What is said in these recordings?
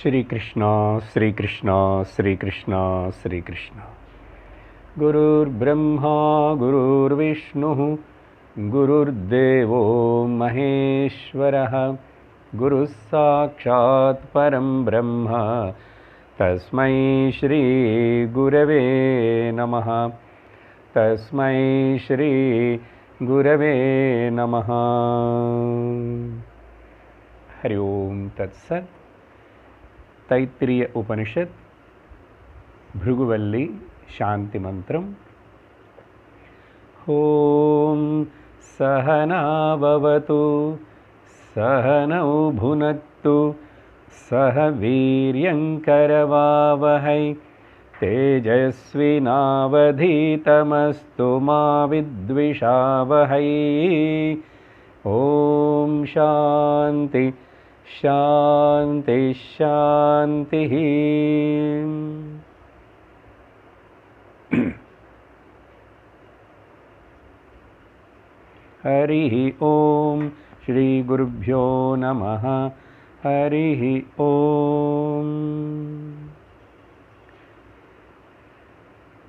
श्री कृष्ण श्री कृष्ण श्री कृष्ण श्री कृष्ण। गुरुर्ब्रह्मा गुरुर्विष्णुः गुरुर्देवो महेश्वरः गुरुः साक्षात् परं ब्रह्म तस्मै श्री गुरवे नमः। तस्मै श्री गुरवे नमः। हरि ओम तत्सत्। तैत्तिरीय उपनिषद भृगुवल्ली शांति मंत्रम। ओम सहना भवतु सहनौ भुनक्तु सह वीर्यंकरवावहै तेजस्विनावधीतमस्तु मा विद्विषावहै। ओम शांति शांति शांति। हरि ओम श्री गुरुभ्यो नमः। हरि ओम।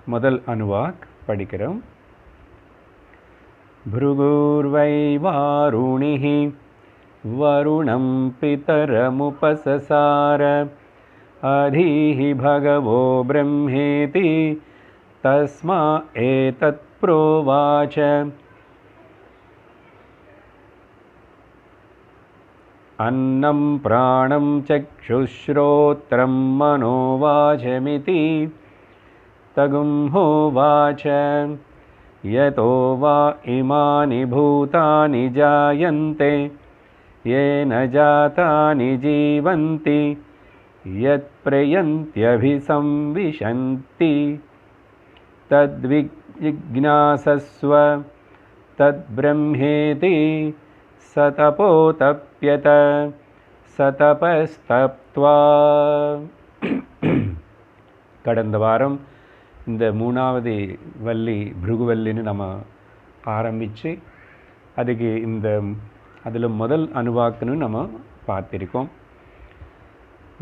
முதல் अनुवाक படிக்கிறோம்। भृगुर्वै वारुणिः वरुणं पितरमुपससार अधीहि भगवो ब्रह्मेति तस्मा एतत् प्रोवाच। अन्नं प्राणं चक्षुश्रोत्रं मनोवाचमिति तगुंहोवाच। यतो वा इमानि भूतानि जायन्ते येन जातानि जीवन्ति यत्प्रयन्त्यभिसंविशन्ति तद्विजिज्ञासस्व तद्ब्रह्मेति सतपोतप्यत सतपस्तप्त्वा। கடந்த வாரம் இந்த மூணாவது வள்ளி பிருகுவல்லின்னு நம்ம ஆரம்பித்து அதுக்கு அதில் முதல் அணுவாக்குன்னு நம்ம பார்த்துருக்கோம்।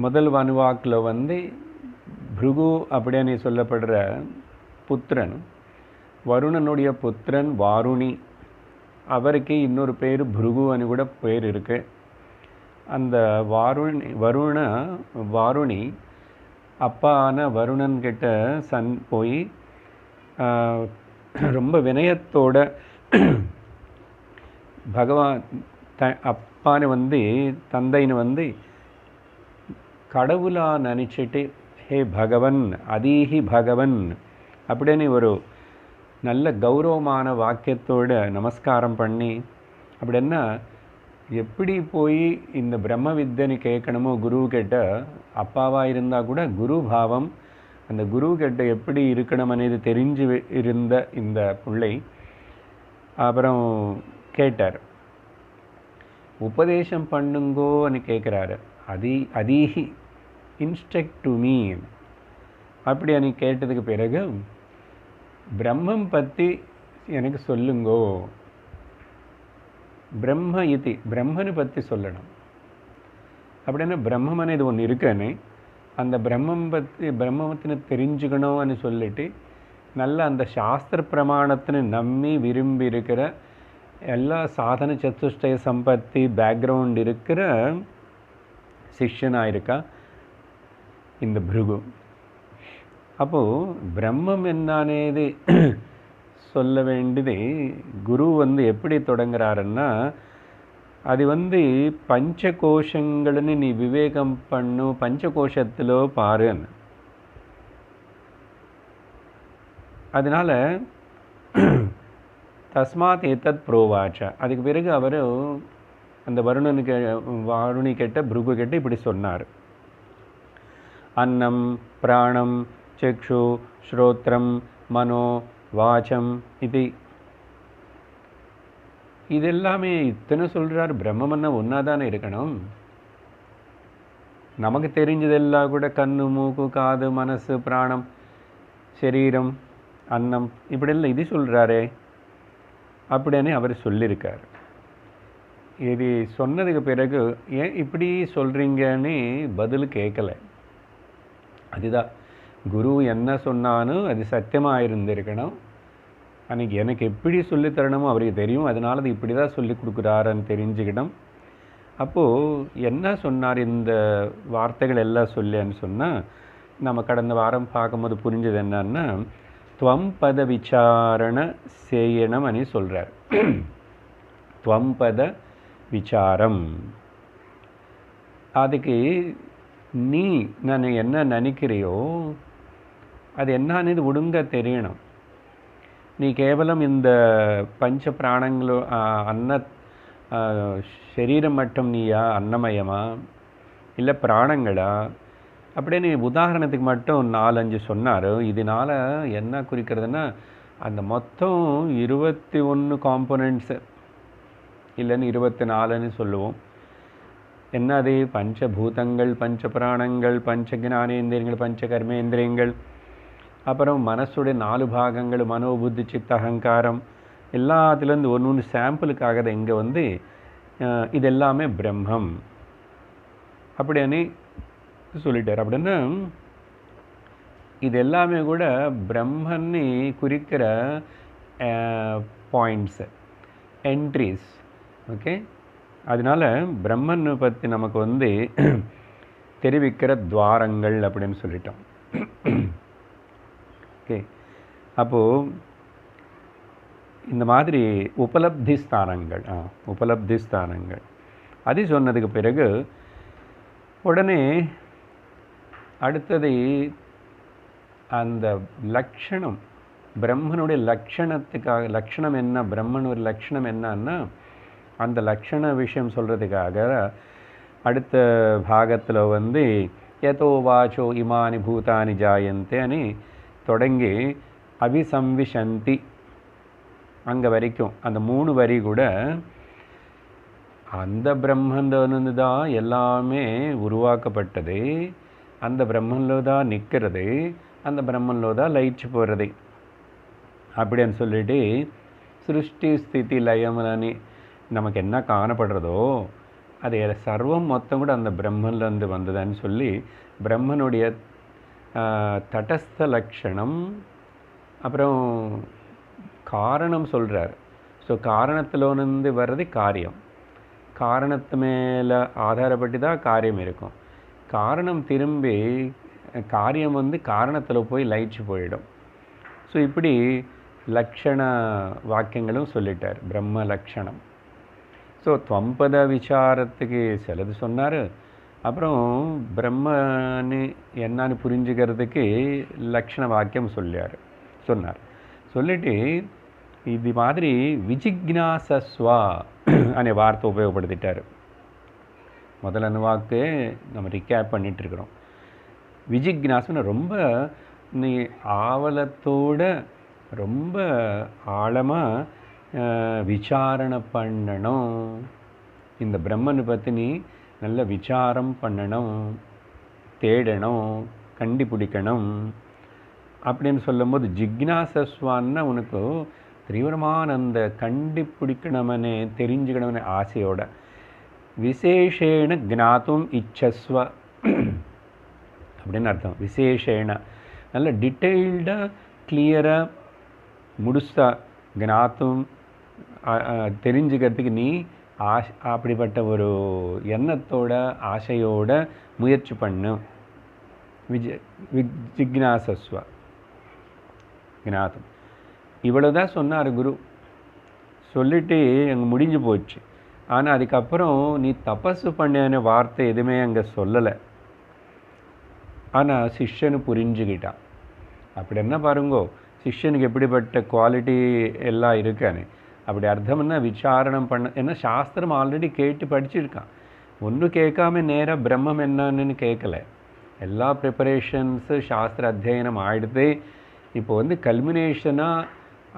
முதல் அணுவாக்கில் பிருகு அப்படின்னு சொல்லப்படுற புத்திரன் வருணனுடைய புத்திரன் வாருணி, அவருக்கு இன்னொரு பேர் பிருகுன்னு கூட பேர் இருக்கு। அந்த வாருணி அப்பான வருணன்கிட்ட போய் ரொம்ப வினயத்தோட பகவான் அப்பான்னு தந்தைன்னு கடவுளா நினச்சிட்டு ஹே பகவன் அதீஹி பகவன் அப்படின்னு ஒரு நல்ல கௌரவமான வாக்கியத்தோட நமஸ்காரம் பண்ணி, அப்படின்னா எப்படி போய் இந்த பிரம்ம வித்யன்னு கேட்கணுமோ குரு கிட்ட, அப்பாவாக இருந்தால் கூட குரு பாவம் அந்த குரு கிட்ட எப்படி இருக்கணும் అనేది தெரிஞ்சு இருந்த இந்த பிள்ளை அப்புறம் கேட்டார், உபதேசம் பண்ணுங்கோன்னு கேட்குறாரு। அதீஹி இன்ஸ்ட்ரக்ட் டு மீ அப்படி அன்னை கேட்டதுக்கு பிறகு பிரம்மம் பற்றி எனக்கு சொல்லுங்கோ, பிரம்ம இதி பிரம்மனை பற்றி சொல்லணும் அப்படின்னா பிரம்மம் అనేది ஒன்று இருக்குன்னு அந்த பிரம்மத்தினை தெரிஞ்சுக்கணும்னு சொல்லிட்டு நல்ல அந்த சாஸ்திர பிரமாணத்தினை நம்பி விரும்பி இருக்கிற எல்லா சாதன சதுஷ்டய சம்பத்தி பேக்ரவுண்ட் இருக்கிற சிஷ்யனாக இருக்கா இந்த பிருகு। அப்போது பிரம்மம் என்னது சொல்ல வேண்டியது குரு எப்படி தொடங்குறாருன்னா, அது பஞ்சகோஷங்கள்னு நீ விவேகம் பண்ணு, பஞ்சகோஷத்தில் பாருன்னு। அதனால் தஸ்மாத் ஏதத் புரோவாச்ச, அதுக்கு பிறகு அவர் அந்த வாருணி கிட்ட பிருகு கிட்ட இப்படி சொன்னார், அன்னம் பிராணம் சக்ஷு ஸ்ரோத்ரம் மனோ வாச்சம் இது இதெல்லாமே இத்தனை சொல்கிறார்। பிரம்மன்னா ஒன்றா தானே இருக்கணும், நமக்கு தெரிஞ்சதெல்லாம் கூட கண்ணு மூக்கு காது மனசு பிராணம் சரீரம் அன்னம் இப்படியெல்லாம் இது சொல்கிறாரே அப்படின்னு அவர் சொல்லியிருக்கார்। இது சொன்னதுக்கு பிறகு ஏன் இப்படி சொல்கிறீங்கன்னு பதில் கேட்கல. அதுதான் குரு என்ன சொன்னாலும் அது சத்தியமாக இருந்திருக்கணும். அன்றைக்கி எனக்கு எப்படி சொல்லி தரணுமோ அவருக்கு தெரியும், அதனால அது இப்படி தான் சொல்லி கொடுக்குறாருன்னு தெரிஞ்சுக்கிட்டோம். அப்போது என்ன சொன்னார் இந்த வார்த்தைகள் எல்லாம் சொல்லின்னு சொன்னால், நம்ம கடந்த வாரம் பார்க்கும்போது புரிஞ்சது என்னன்னா, துவம் பத விசாரண செய்யணும் అని சொல்கிறார். துவம் பத விசாரம், அதுக்கு நீ நான் என்ன நினைக்கிறியோ அது என்னன்னு இது ஒழுங்காக தெரியணும். நீ கேவலம் இந்த பஞ்ச பிராணங்களோ அன்ன சரீரம் மட்டும் நீயா, அன்னமயமா இல்லை பிராணங்களா அப்படியே உதாரணத்துக்கு மட்டும் 4-5 சொன்னார். இதனால் என்ன குறிக்கிறதுனா, அந்த மொத்தம் 21 காம்போனன்ட்ஸு இல்லைன்னு 24ன்னு சொல்லுவோம். என்னது? பஞ்சபூதங்கள், பஞ்ச பிராணங்கள், பஞ்ச ஞானேந்திரியங்கள், பஞ்ச கர்மேந்திரியங்கள், அப்புறம் மனசுடைய 4 பாகங்கள், மனோபுத்தி சித்த அகங்காரம், எல்லாத்துலேருந்து ஒன்று சாம்பிளுக்காக தான் இங்கே வந்து இது எல்லாமே பிரம்மம் அப்படின்னு சொல்லிட்டார். அப்படின்னா இது எல்லாமே கூட பிரம்மன்னு குறிக்கிற பாயிண்ட்ஸு, என்ட்ரிஸ். ஓகே, அதனால் பிரம்மன் பற்றி நமக்கு வந்து தெரிவிக்கிற துவாரங்கள் அப்படின்னு சொல்லிட்டோம். ஓகே, அப்போது இந்த மாதிரி உபலப்தி ஸ்தானங்கள், உபலப்தி ஸ்தானங்கள் அது சொன்னதுக்கு பிறகு உடனே அடுத்தது அந்த லக்ஷணம், பிரம்மனுடைய லக்ஷணத்துக்காக, லக்ஷணம் என்ன, பிரம்மனுடைய லக்ஷணம் என்னன்னா அந்த லக்ஷண விஷயம் சொல்கிறதுக்காக அடுத்த பாகத்தில் வந்து யதோ வாச்சோ இமானி பூதானி ஜாயந்தே అని தொடங்கி அபிசம்விசந்தி அங்கே வரைக்கும் அந்த 3 வரி கூட அந்த பிரம்மன்லேருந்து தான் எல்லாமே உருவாக்கப்பட்டது, அந்த பிரம்மனில் தான் நிற்கிறது, அந்த பிரம்மனில் தான் லயிச்சு போகிறது அப்படின்னு சொல்லிட்டு சிருஷ்டி ஸ்திதி லயம்னு நமக்கு என்ன காணப்படுறதோ அது சர்வம் மொத்தம் கூட அந்த பிரம்மன்லேருந்து வந்ததுன்னு சொல்லி பிரம்மனுடைய தடஸ்த லக்ஷணம் அப்புறம் காரணம் சொல்கிறார். ஸோ காரணத்திலிருந்து வர்றது காரியம், காரணத்து மேலே ஆதாரப்பட்டு தான் காரியம் இருக்கும். காரணம் திரும்பி காரியம் வந்து காரணத்தில் போய் லயிச்சு போயிடும். ஸோ இப்படி லக்ஷண வாக்கியங்களும் சொல்லிட்டார், பிரம்ம லக்ஷணம். ஸோ துவம்பத விசாரத்துக்கு சிலது சொன்னார். அப்புறம் பிரம்மன்னு என்னன்னு புரிஞ்சுக்கிறதுக்கு லக்ஷண வாக்கியம் சொன்னார். சொல்லிட்டு இது மாதிரி விஜிக்னாசஸ்வா அనే வார்த்தை உபயோகப்படுத்திட்டார். முதல்ல வாக்கு நம்ம ரிகேப் பண்ணிகிட்ருக்குறோம். விஜிக்னாசம்னா ரொம்ப நீ ஆவலத்தோட ரொம்ப ஆழமாக விசாரணை பண்ணணும், இந்த பிரம்மனை பற்றி நீ நல்ல விசாரம் பண்ணணும், தேடணும், கண்டுபிடிக்கணும் அப்படின்னு சொல்லும்போது ஜிக்னாசஸ்வான்னா உனக்கு தீவிரமான அந்த கண்டுபிடிக்கணும்னு தெரிஞ்சுக்கணும்னு ஆசையோட விசேஷேன ஜ்ஞாத்தும் இச்சஸ்வ அப்படின்னு அர்த்தம். விசேஷேன நல்ல டீட்டெயில்டாக கிளியராக முழுசாக ஜ்ஞாத்தும் தெரிஞ்சுக்கிறதுக்கு நீ அப்படிப்பட்ட ஒரு எண்ணத்தோட ஆசையோட முயற்சி பண்ணு. ஜிக்னாசஸ்வ ஜ்ஞாத்தும் இவ்வளோதான் சொன்னார் குரு. சொல்லிட்டு அங்கே முடிஞ்சு போச்சு. ஆனால் அதுக்கப்புறம் நீ தபஸு பண்ண வார்த்தை எதுவுமே அங்கே சொல்லலை. ஆனால் சிஷ்யனு புரிஞ்சுக்கிட்டான். அப்படி என்ன பாருங்கோ, சிஷ்யனுக்கு எப்படிப்பட்ட குவாலிட்டி எல்லாம் இருக்கான்னு. அப்படி அர்த்தம்னா விசாரணம் பண்ண, ஏன்னா சாஸ்திரம் ஆல்ரெடி கேட்டு படிச்சிருக்கான். ஒன்றும் கேட்காம நேராக பிரம்மம் என்னன்னு கேட்கல. எல்லா ப்ரிப்பரேஷன்ஸு சாஸ்திர அத்தியனம் ஆகிடுது. இப்போ வந்து கல்மினேஷனாக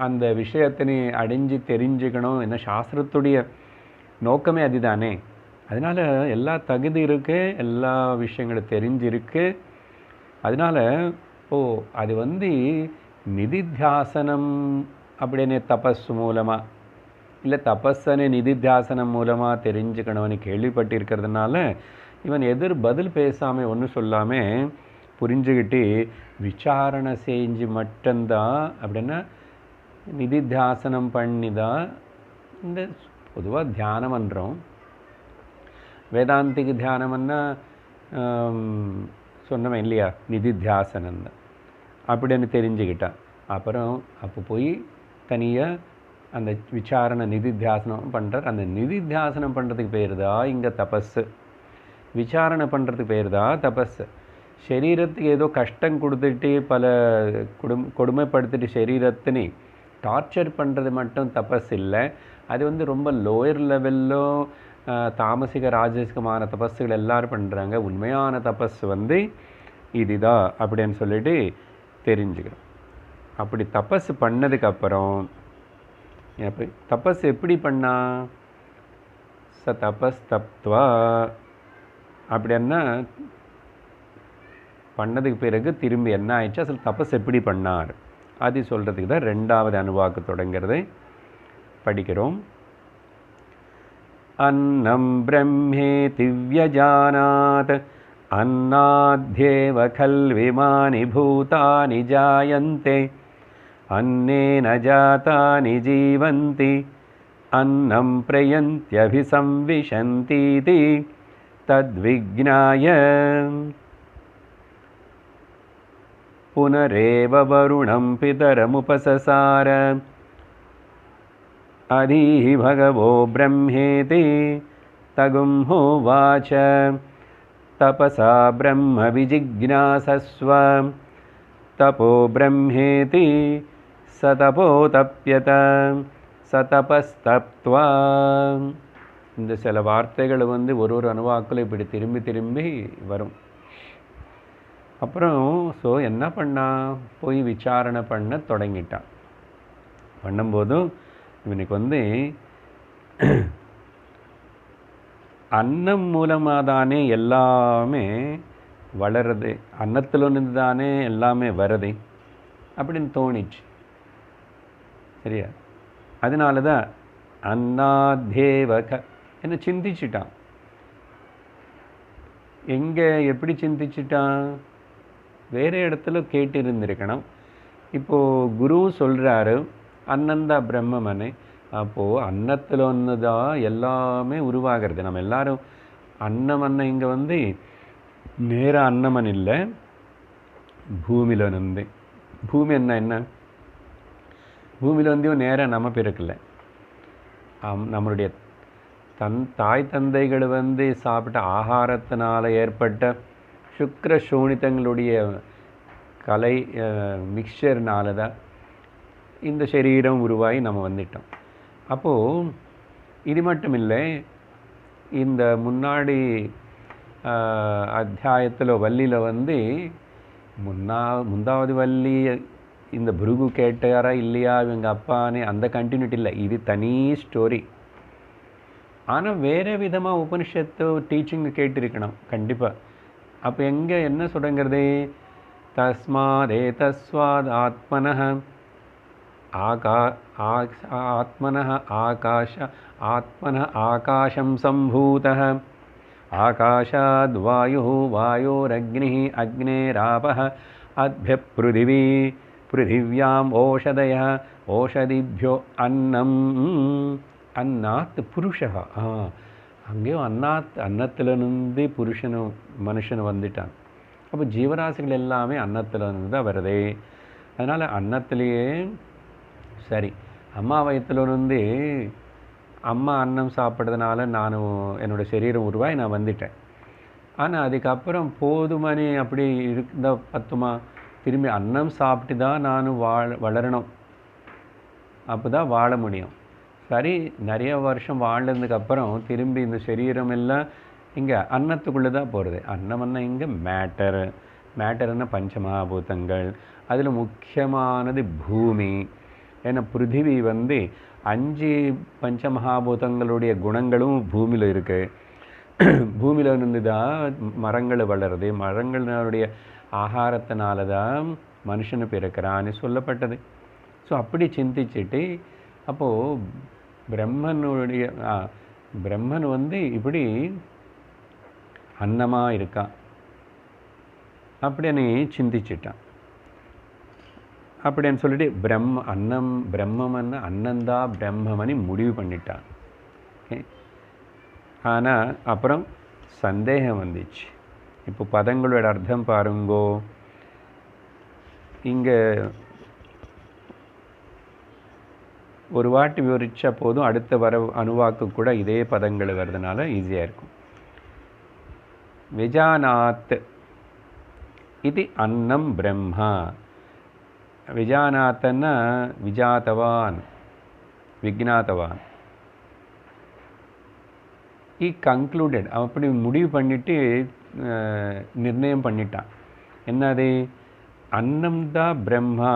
அந்த விஷயத்தை நீ அடைஞ்சு தெரிஞ்சுக்கணும். என்ன சாஸ்திரத்துடைய நோக்கமே அதுதானே. அதனால் எல்லா தகுதி இருக்குது, எல்லா விஷயங்களும் தெரிஞ்சிருக்கு. அதனால் அது வந்து நிதித்தியாசனம் அப்படின்னு தபஸ் மூலமாக இல்லை தபஸனை நிதித்தியாசனம் மூலமாக தெரிஞ்சுக்கணும்னு கேள்விப்பட்டிருக்கிறதுனால இவன் பதில் பேசாமல் ஒன்றும் சொல்லாமல் புரிஞ்சுக்கிட்டு விசாரணை செஞ்சு மட்டும்தான் அப்படின்னா நிதித்தியாசனம் பண்ணி தான் இந்த பொதுவாக தியானம் பண்ணுறோம். வேதாந்திக்கு தியானம்னா சொன்னவன் இல்லையா, நிதித்தியாசனம் தான் அப்படின்னு தெரிஞ்சுக்கிட்டான். அப்புறம் அப்போ போய் தனியாக அந்த விசாரணை நிதித்தியாசனம் பண்ணுறார். அந்த நிதித்தியாசனம் பண்ணுறதுக்கு பேர் தான் இங்கே தபஸு. விசாரணை பண்ணுறதுக்கு பேர் தான் தபஸு. சரீரத்துக்கு ஏதோ கஷ்டம் கொடுத்துட்டு பல கொடுமைப்படுத்திட்டு சரீரத்தினி டார்ச்சர் பண்ணுறது மட்டும் தபஸ் இல்லை. அது ரொம்ப லோயர் லெவல்லோ தாமசிக ராஜசிகமான தபஸுகள் எல்லோரும் பண்ணுறாங்க. உண்மையான தபஸ் இதுதான் அப்படின்னு சொல்லிட்டு தெரிஞ்சுக்கிறோம். அப்படி தபஸ் பண்ணதுக்கப்புறம் தபஸ் எப்படி பண்ணா, ச தபஸ் தப்த்வா அப்படின்னா பண்ணதுக்கு பிறகு திரும்பி என்ன ஆயிடுச்சு, அசல் தபஸ் எப்படி பண்ணார் அது சொல்கிறதுக்கு தான் ரெண்டாவது அணுவாக்கு தொடங்கிறதை படிக்கிறோம். அன்னம் பிரம்மேதி வ்யஜானாத் அன்னாத்யேவ கல்விமானி பூதானி ஜாயந்தே अन्नेन जातानि जीवन्ति अन्नं प्रयन्त्यभिसंविशन्तीति तद्विज्ञाय पुनरेव वरुणं पितरमुपससार अधीः भगवो ब्रह्मेति तगुंहोवाच तपसा ब्रह्म विजिज्ञासस्व तपो ब्रह्मेति சதபோதப்யத சதபஸ்தப்த்வா. இந்த சில வார்த்தைகள் ஒரு அணுவாக்கில் இப்படி திரும்பி திரும்பி வரும். அப்புறம் என்ன பண்ணா, போய் விசாரணை பண்ண தொடங்கிட்டான். பண்ணும்போதும் இவனுக்கு அன்னம் மூலமாக தானே எல்லாமே வளருது, அன்னத்திலிருந்து தானே எல்லாமே வருது அப்படின்னு தோணிச்சு. சரியா? அதனால தான் அன்னாத்தேவக என்ன சிந்திச்சிட்டான். எங்கே எப்படி சிந்திச்சிட்டான், வேறு இடத்துல கேட்டு இருந்திருக்கணும். இப்போது குரு சொல்கிறாரு அன்னந்தா பிரம்மமனே, அப்போது அன்னத்தில் ஒன்று தான் எல்லாமே உருவாகிறது. நம்ம எல்லாரும் அன்னமன்ன இங்கே நேராக அன்னமன் இல்லை, பூமியில் இருந்து. பூமி என்ன பூமியில் நேராக நம்ம பிறக்கலை. நம்மளுடைய தாய் தந்தைகள் சாப்பிட்ட ஆகாரத்தினால் ஏற்பட்ட சுக்ர சோனித்தங்களுடைய கலை மிக்சர்னால தான் இந்த சரீரம் உருவாகி நம்ம வந்துட்டோம். அப்போது இது மட்டும் இல்லை, இந்த முன்னாடி அத்தியாயத்தில் வள்ளியில் முந்தாவது வள்ளி இந்த புருகு கேட்டாரா இல்லையா இவங்க அப்பானே அந்த கண்டினியூட்டி இல்லை, இது தனி ஸ்டோரி. ஆனால் வேறு விதமாக உபனிஷத்து டீச்சிங் கேட்டிருக்கணும் கண்டிப்பாக. அப்போ எங்கே என்ன சொல்லுங்கிறது, தஸ்மாதே தஸ்வாத் ஆத்மனः ஆகாஷம் சம்பூதः ஆகாஷாத் வாயுः வாயோரக்னிः அக்னேராபः அத்யப் பிருதிவி பிருதிவ்யாம் ஓஷதயः ஓஷதிभ्यो அன்னம் அன்னாத் புருஷः. அங்கேயும் அன்னத்திலிருந்து மனுஷன் வந்துட்டான். அப்போ ஜீவராசிகள் எல்லாமே அன்னத்திலிருந்து தான் வருதே. அதனால் அன்னத்திலேயே சரி, அம்மா வயிற்றுலேருந்து அம்மா அன்னம் சாப்பிட்றதுனால என்னோடய சரீரம் உருவாகி நான் வந்துட்டேன். ஆனால் அதுக்கப்புறம் போதுமனே அப்படி இருந்த பத்துமா, திரும்பி அன்னம் சாப்பிட்டு தான் நான் வளரணும், அப்போ தான் வாழ முடியும். சரி, நிறைய வருஷம் வாழ்ந்ததுக்கப்புறம் திரும்பி இந்த சரீரம் எல்லாம் இங்கே அன்னத்துக்குள்ளே தான் போகிறது. அன்னம்னா இங்கே மேட்டர்னா பஞ்சமகாபூதங்கள். அதில் முக்கியமானது பூமி. ஏன்னா பிருத்திவி 5 பஞ்சமகாபூதங்களுடைய குணங்களும் பூமியில் இருக்குது. பூமியில் இருந்து தான் மரங்கள் வளருது, மரங்களுடைய ஆகாரத்தினால தான் மனுஷனு பிறக்கிறான்னு சொல்லப்பட்டது. ஸோ அப்படி சிந்திச்சுட்டு அப்போது பிரம்மனுடைய பிரம்மன் வந்து இப்படி அன்னமாக இருக்கான் அப்படின்னு சிந்திச்சிட்டான். அப்படின்னு சொல்லிட்டு பிரம்மம்னு அன்னந்தா பிரம்மமணி முடிவு பண்ணிட்டான். ஓகே. ஆனால் அப்புறம் சந்தேகம் வந்துச்சு. இப்போ பதங்களோட அர்த்தம் பாருங்கோ. இங்கே ஒரு வாட்டி விவரிச்சா போதும், அடுத்த வர அணுவாக்கு கூட இதே பதங்கள் வர்றதுனால ஈஸியாக இருக்கும். விஜானாத் இது அன்னம் பிரம்மா. விஜானாத்தன்னா விஜாத்தவான், விக்னாத்தவான். ஈ கன்க்ளூடட், அப்படி முடிவு பண்ணிட்டு நிர்ணயம் பண்ணிட்டான். என்னது? அன்னம் தான் பிரம்மா,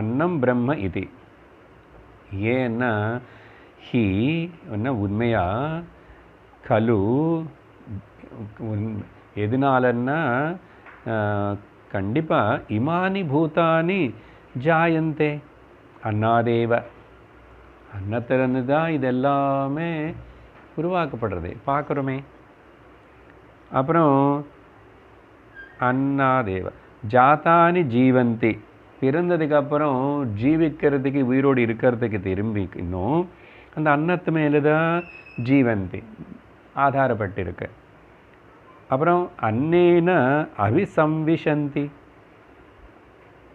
அன்னம் பிரம்ம இது. ஏன்னா ஹி என்ன உண்மையா கலு எதனாலன்னா கண்டிப்பாக இமானி பூதானி ஜாயந்தே அன்னாதேவ, அன்னத்திலிருந்து தான் இதெல்லாமே உருவாக்கப்படுறது பார்க்குறோமே. அப்புறம் அன்னாதேவ ஜாத்தானி ஜீவந்தி, பிறந்ததுக்கப்புறம் ஜீவிக்கிறதுக்கு உயிரோடு இருக்கிறதுக்கு திரும்பி இன்னும் அந்த அன்னத்து மேலே தான் ஜீவந்தி ஆதாரப்பட்டிருக்கு. அப்புறம் அன்னேன அவிசம்விஷந்தி,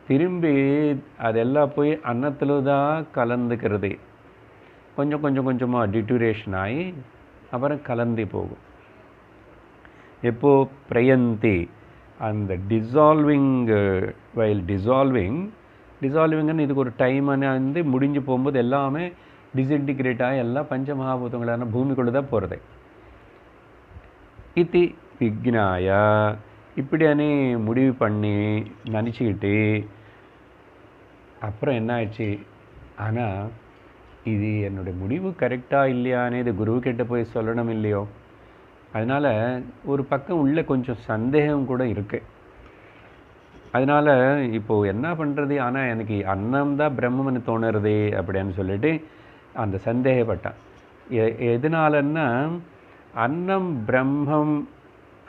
திரும்பி அதெல்லாம் போய் அன்னத்தில் தான் கலந்துக்கிறது. கொஞ்சம் கொஞ்சம் கொஞ்சமாக டிட்டூரேஷன் ஆகி அப்புறம் கலந்து போகும். எப்போ பிரயந்தி, அந்த டிசால்விங்னு இதுக்கு ஒரு டைம் வந்து முடிஞ்சு போகும்போது எல்லாமே டிஸ்இன்டிகிரேட் ஆகி எல்லாம் பஞ்சமகாபூதங்களான பூமிக்குள்ளே தான் போகிறது. இது விக்னாயா, இப்படியானே முடிவு பண்ணி நினச்சிக்கிட்டு அப்புறம் என்ன ஆயிடுச்சு, ஆனால் இது என்னுடைய முடிவு கரெக்டாக இல்லையானே இது குருக்கிட்ட போய் சொல்லணும் இல்லையோ. அதனால் ஒரு பக்கம் உள்ள கொஞ்சம் சந்தேகம் கூட இருக்குது. அதனால் இப்போது என்ன பண்ணுறது, ஆனால் எனக்கு அன்னம் தான் பிரம்மன்னு தோணுறது அப்படின்னு சொல்லிட்டு அந்த சந்தேகப்பட்டான். எதனாலன்னா அன்னம் பிரம்மம்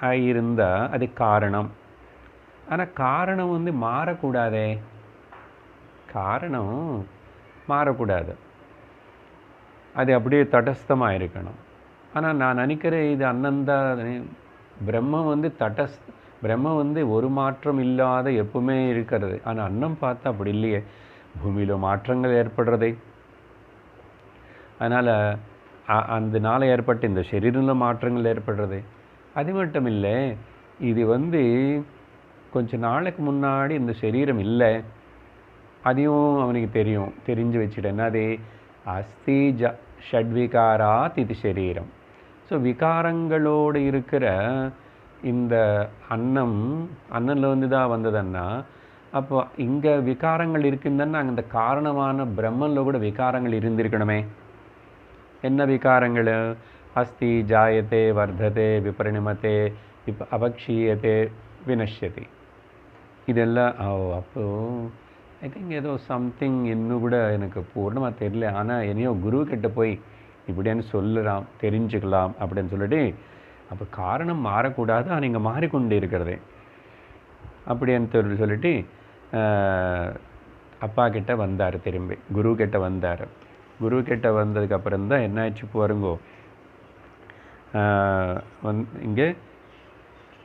ஆகியிருந்தால் அது காரணம். ஆனால் காரணம் வந்து மாறக்கூடாதே, காரணம் மாறக்கூடாது, அது அப்படியே தடஸ்தமாக இருக்கணும். ஆனால் நான் நினைக்கிறேன் இது அன்னந்தா பிரம்மம் வந்து பிரம்மம் வந்து ஒரு மாற்றம் இல்லாத எப்பவுமே இருக்கிறது. ஆனால் அன்னம் பார்த்தா அப்படி இல்லையே, பூமியில் மாற்றங்கள் ஏற்படுறதே. அதனால் அந்த நாள் ஏற்பட்டு இந்த சரீரத்தில் மாற்றங்கள் ஏற்படுறது. அது மட்டும் இல்லை, இது வந்து கொஞ்ச நாளைக்கு முன்னாடி இந்த சரீரம் இல்லை, அதையும் அவனுக்கு தெரிஞ்சு வச்சுட்டேன். என்னது? அஸ்தி ஷட்விகாராத் இது சரீரம். ஸோ விகாரங்களோடு இருக்கிற இந்த அன்னம்ல வந்து தான் வந்ததுன்னா, அப்போ இங்கே விகாரங்கள் இருக்குதுன்னா அங்கே இந்த காரணமான பிரம்மனில் கூட விகாரங்கள் இருந்திருக்கணுமே. என்ன விகாரங்கள்? அஸ்தி ஜாயத்தே வர்த்ததே விபரிணமத்தே அபக்ஷீயத்தே வினஷ்யதி, இதெல்லாம். அப்போது ஐ திங்க் ஏதோ சம்திங் இன்னும் கூட எனக்கு பூர்ணமாக தெரியல. ஆனால் என்னையோ குருக்கிட்ட போய் இப்படின்னு சொல்லலாம், தெரிஞ்சுக்கலாம் அப்படின்னு சொல்லிட்டு, அப்போ காரணம் மாறக்கூடாது, ஆனால் இங்கே மாறிக்கொண்டு இருக்கிறதே அப்படின்னு சொல்லிட்டு அப்பா கிட்ட வந்தார். திரும்பி குரு கிட்ட வந்தார். குரு கிட்ட வந்ததுக்கப்புறம் தான் என்ன ஆச்சு பாருங்கோ. இங்கே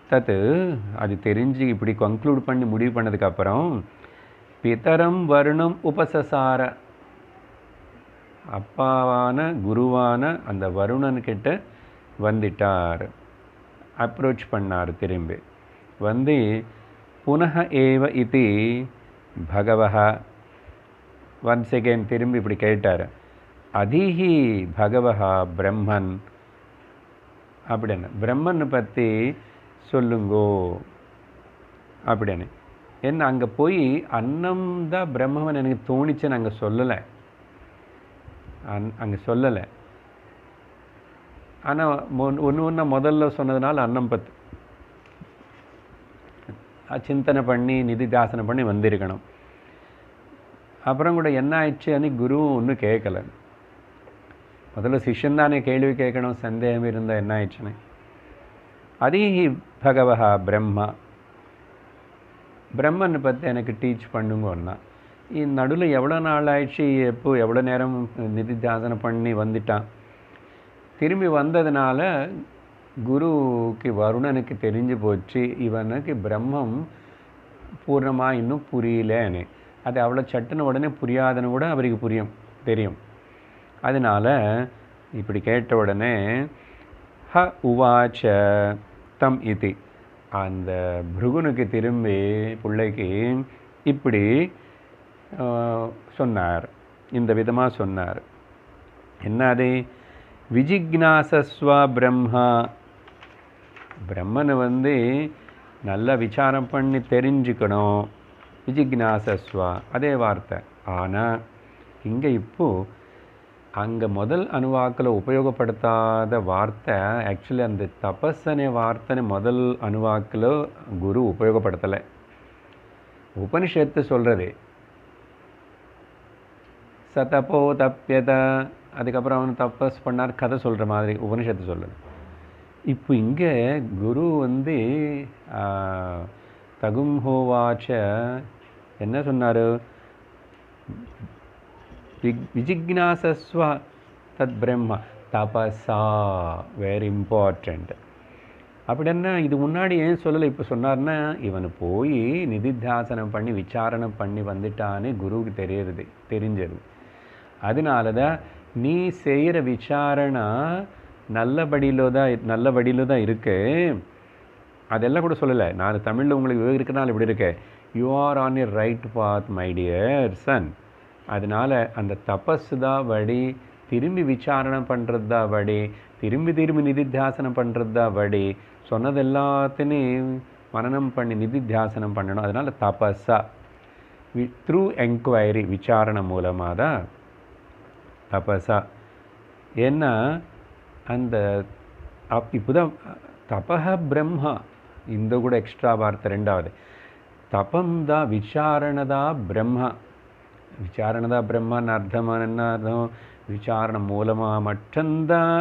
அது தெரிஞ்சு இப்படி கன்க்ளூட் பண்ணி முடிவு பண்ணதுக்கப்புறம் பிதரம் வருணம் உபசசார, அப்பாவான குருவான அந்த வருணன்கிட்ட வந்துட்டார், அப்ரோச் பண்ணார். திரும்பி வந்து புனः ஏவ இதி பகவஹ, ஒன்ஸ் அகெயின் திரும்பி இப்படி கேட்டார். அதிஹி பகவஹ பிரம்மன், அப்படின்னு பிரம்மனை பற்றி சொல்லுங்கோ அப்படின்னு. என்ன அங்கே போய் அன்னம் தான் பிரம்மன் எனக்கு தோணிச்சுன்னு அங்கே சொல்லலை, அங்கே சொல்லலை. ஆனால் ஒன்று முதல்ல சொன்னதுனால அன்னம் பத்து சிந்தனை பண்ணி நிதிதாசனை பண்ணி வந்திருக்கணும். அப்புறம் கூட என்ன ஆயிடுச்சு அன்னைக்கு குருவும் ஒன்றும் கேட்கலை. முதல்ல சிஷ்யன் தானே கேள்வி கேட்கணும், சந்தேகம் இருந்தால் என்ன ஆயிடுச்சுன்னு. அதீஹி பகவஹா பிரம்மா, பிரம்மனை பற்றி எனக்கு டீச் பண்ணுங்கன்னா, நடுவில் எவ்வளோ நாள் ஆயிடுச்சு, எவ்வளோ நேரம் நிதித்தியாசனம் பண்ணி வந்துட்டான். திரும்பி வந்ததுனால குருவுக்கு வருணனுக்கு தெரிஞ்சு போச்சு, இவனுக்கு பிரம்மம் பூர்ணமாக இன்னும் புரியலன்னு. அது அவ்வளோ சட்டுன்னு உடனே புரியாதுன்னு கூட அவருக்கு தெரியும். அதனால் இப்படி கேட்ட உடனே ஹ உவாச்ச தம் இதி, அந்த பிருகுனுக்கு திரும்பி பிள்ளைக்கு இப்படி சொன்னார், இந்த விதமாக சொன்னார். என்னது? விஜிக்னாசஸ்வ பிரம்மா, பிரம்மனை நல்லா விசாரம் பண்ணி தெரிஞ்சுக்கணும். விஜிக்னாசஸ்வா அதே வார்த்தை. ஆனால் இங்கே இப்போது அங்கே முதல் அணுவாக்கில் உபயோகப்படுத்தாத வார்த்தை, ஆக்சுவலி அந்த தபஸ்ஸனே வார்த்தைன்னு முதல் அணுவாக்கில் குரு உபயோகப்படுத்தலை. உபனிஷத்து சொல்கிறது சதப்போ தப்பியத, அதுக்கப்புறம் அவன் தபஸ் பண்ணார் கதை சொல்கிற மாதிரி உபனிஷத்து சொல்லுது. இப்போ இங்கே குரு தகும்ஹோவாச்ச என்ன சொன்னார்? விஜிக்னாசஸ்வ தத் பிரம்மா தபஸா, வெரி இம்பார்ட்டண்ட். அப்படின்னா இது முன்னாடி ஏன் சொல்லலை, இப்போ சொன்னார்னா இவனு போய் நிதித்தியாசனம் பண்ணி விசாரணை பண்ணி வந்துட்டான்னு குருவுக்கு தெரிஞ்சது. அதனால தான் நீ செய்கிற விசாரணை நல்லபடியில் தான் இருக்கு. அதெல்லாம் கூட சொல்லலை, நான் தமிழில் உங்களுக்கு விவரிக்கிறனால இப்படி இருக்கேன். You are on a right path my dear son. அதனால் அந்த தபஸ் தான் வழி, திரும்பி விசாரணை பண்ணுறது தான் வழி, திரும்பி நிதித்தியாசனம் பண்ணுறது தான் வழி. சொன்னது எல்லாத்தையும் மனனம் பண்ணி நிதித்தியாசனம் பண்ணணும். அதனால் தபஸா த்ரூ என்கொயரி, விசாரணை மூலமாக தான் தபஸா. ஏன்னா அந்த இப்போ தான் தபஹ பிரம்மா, இந்த கூட எக்ஸ்ட்ரா வார்த்தை ரெண்டாவது. தபம் தான் விசாரணதா பிரம்மா. விசாரணதா பிரம்மான்னு என்ன அர்த்தம்? விசாரணை மூலமாக மட்டும்தான்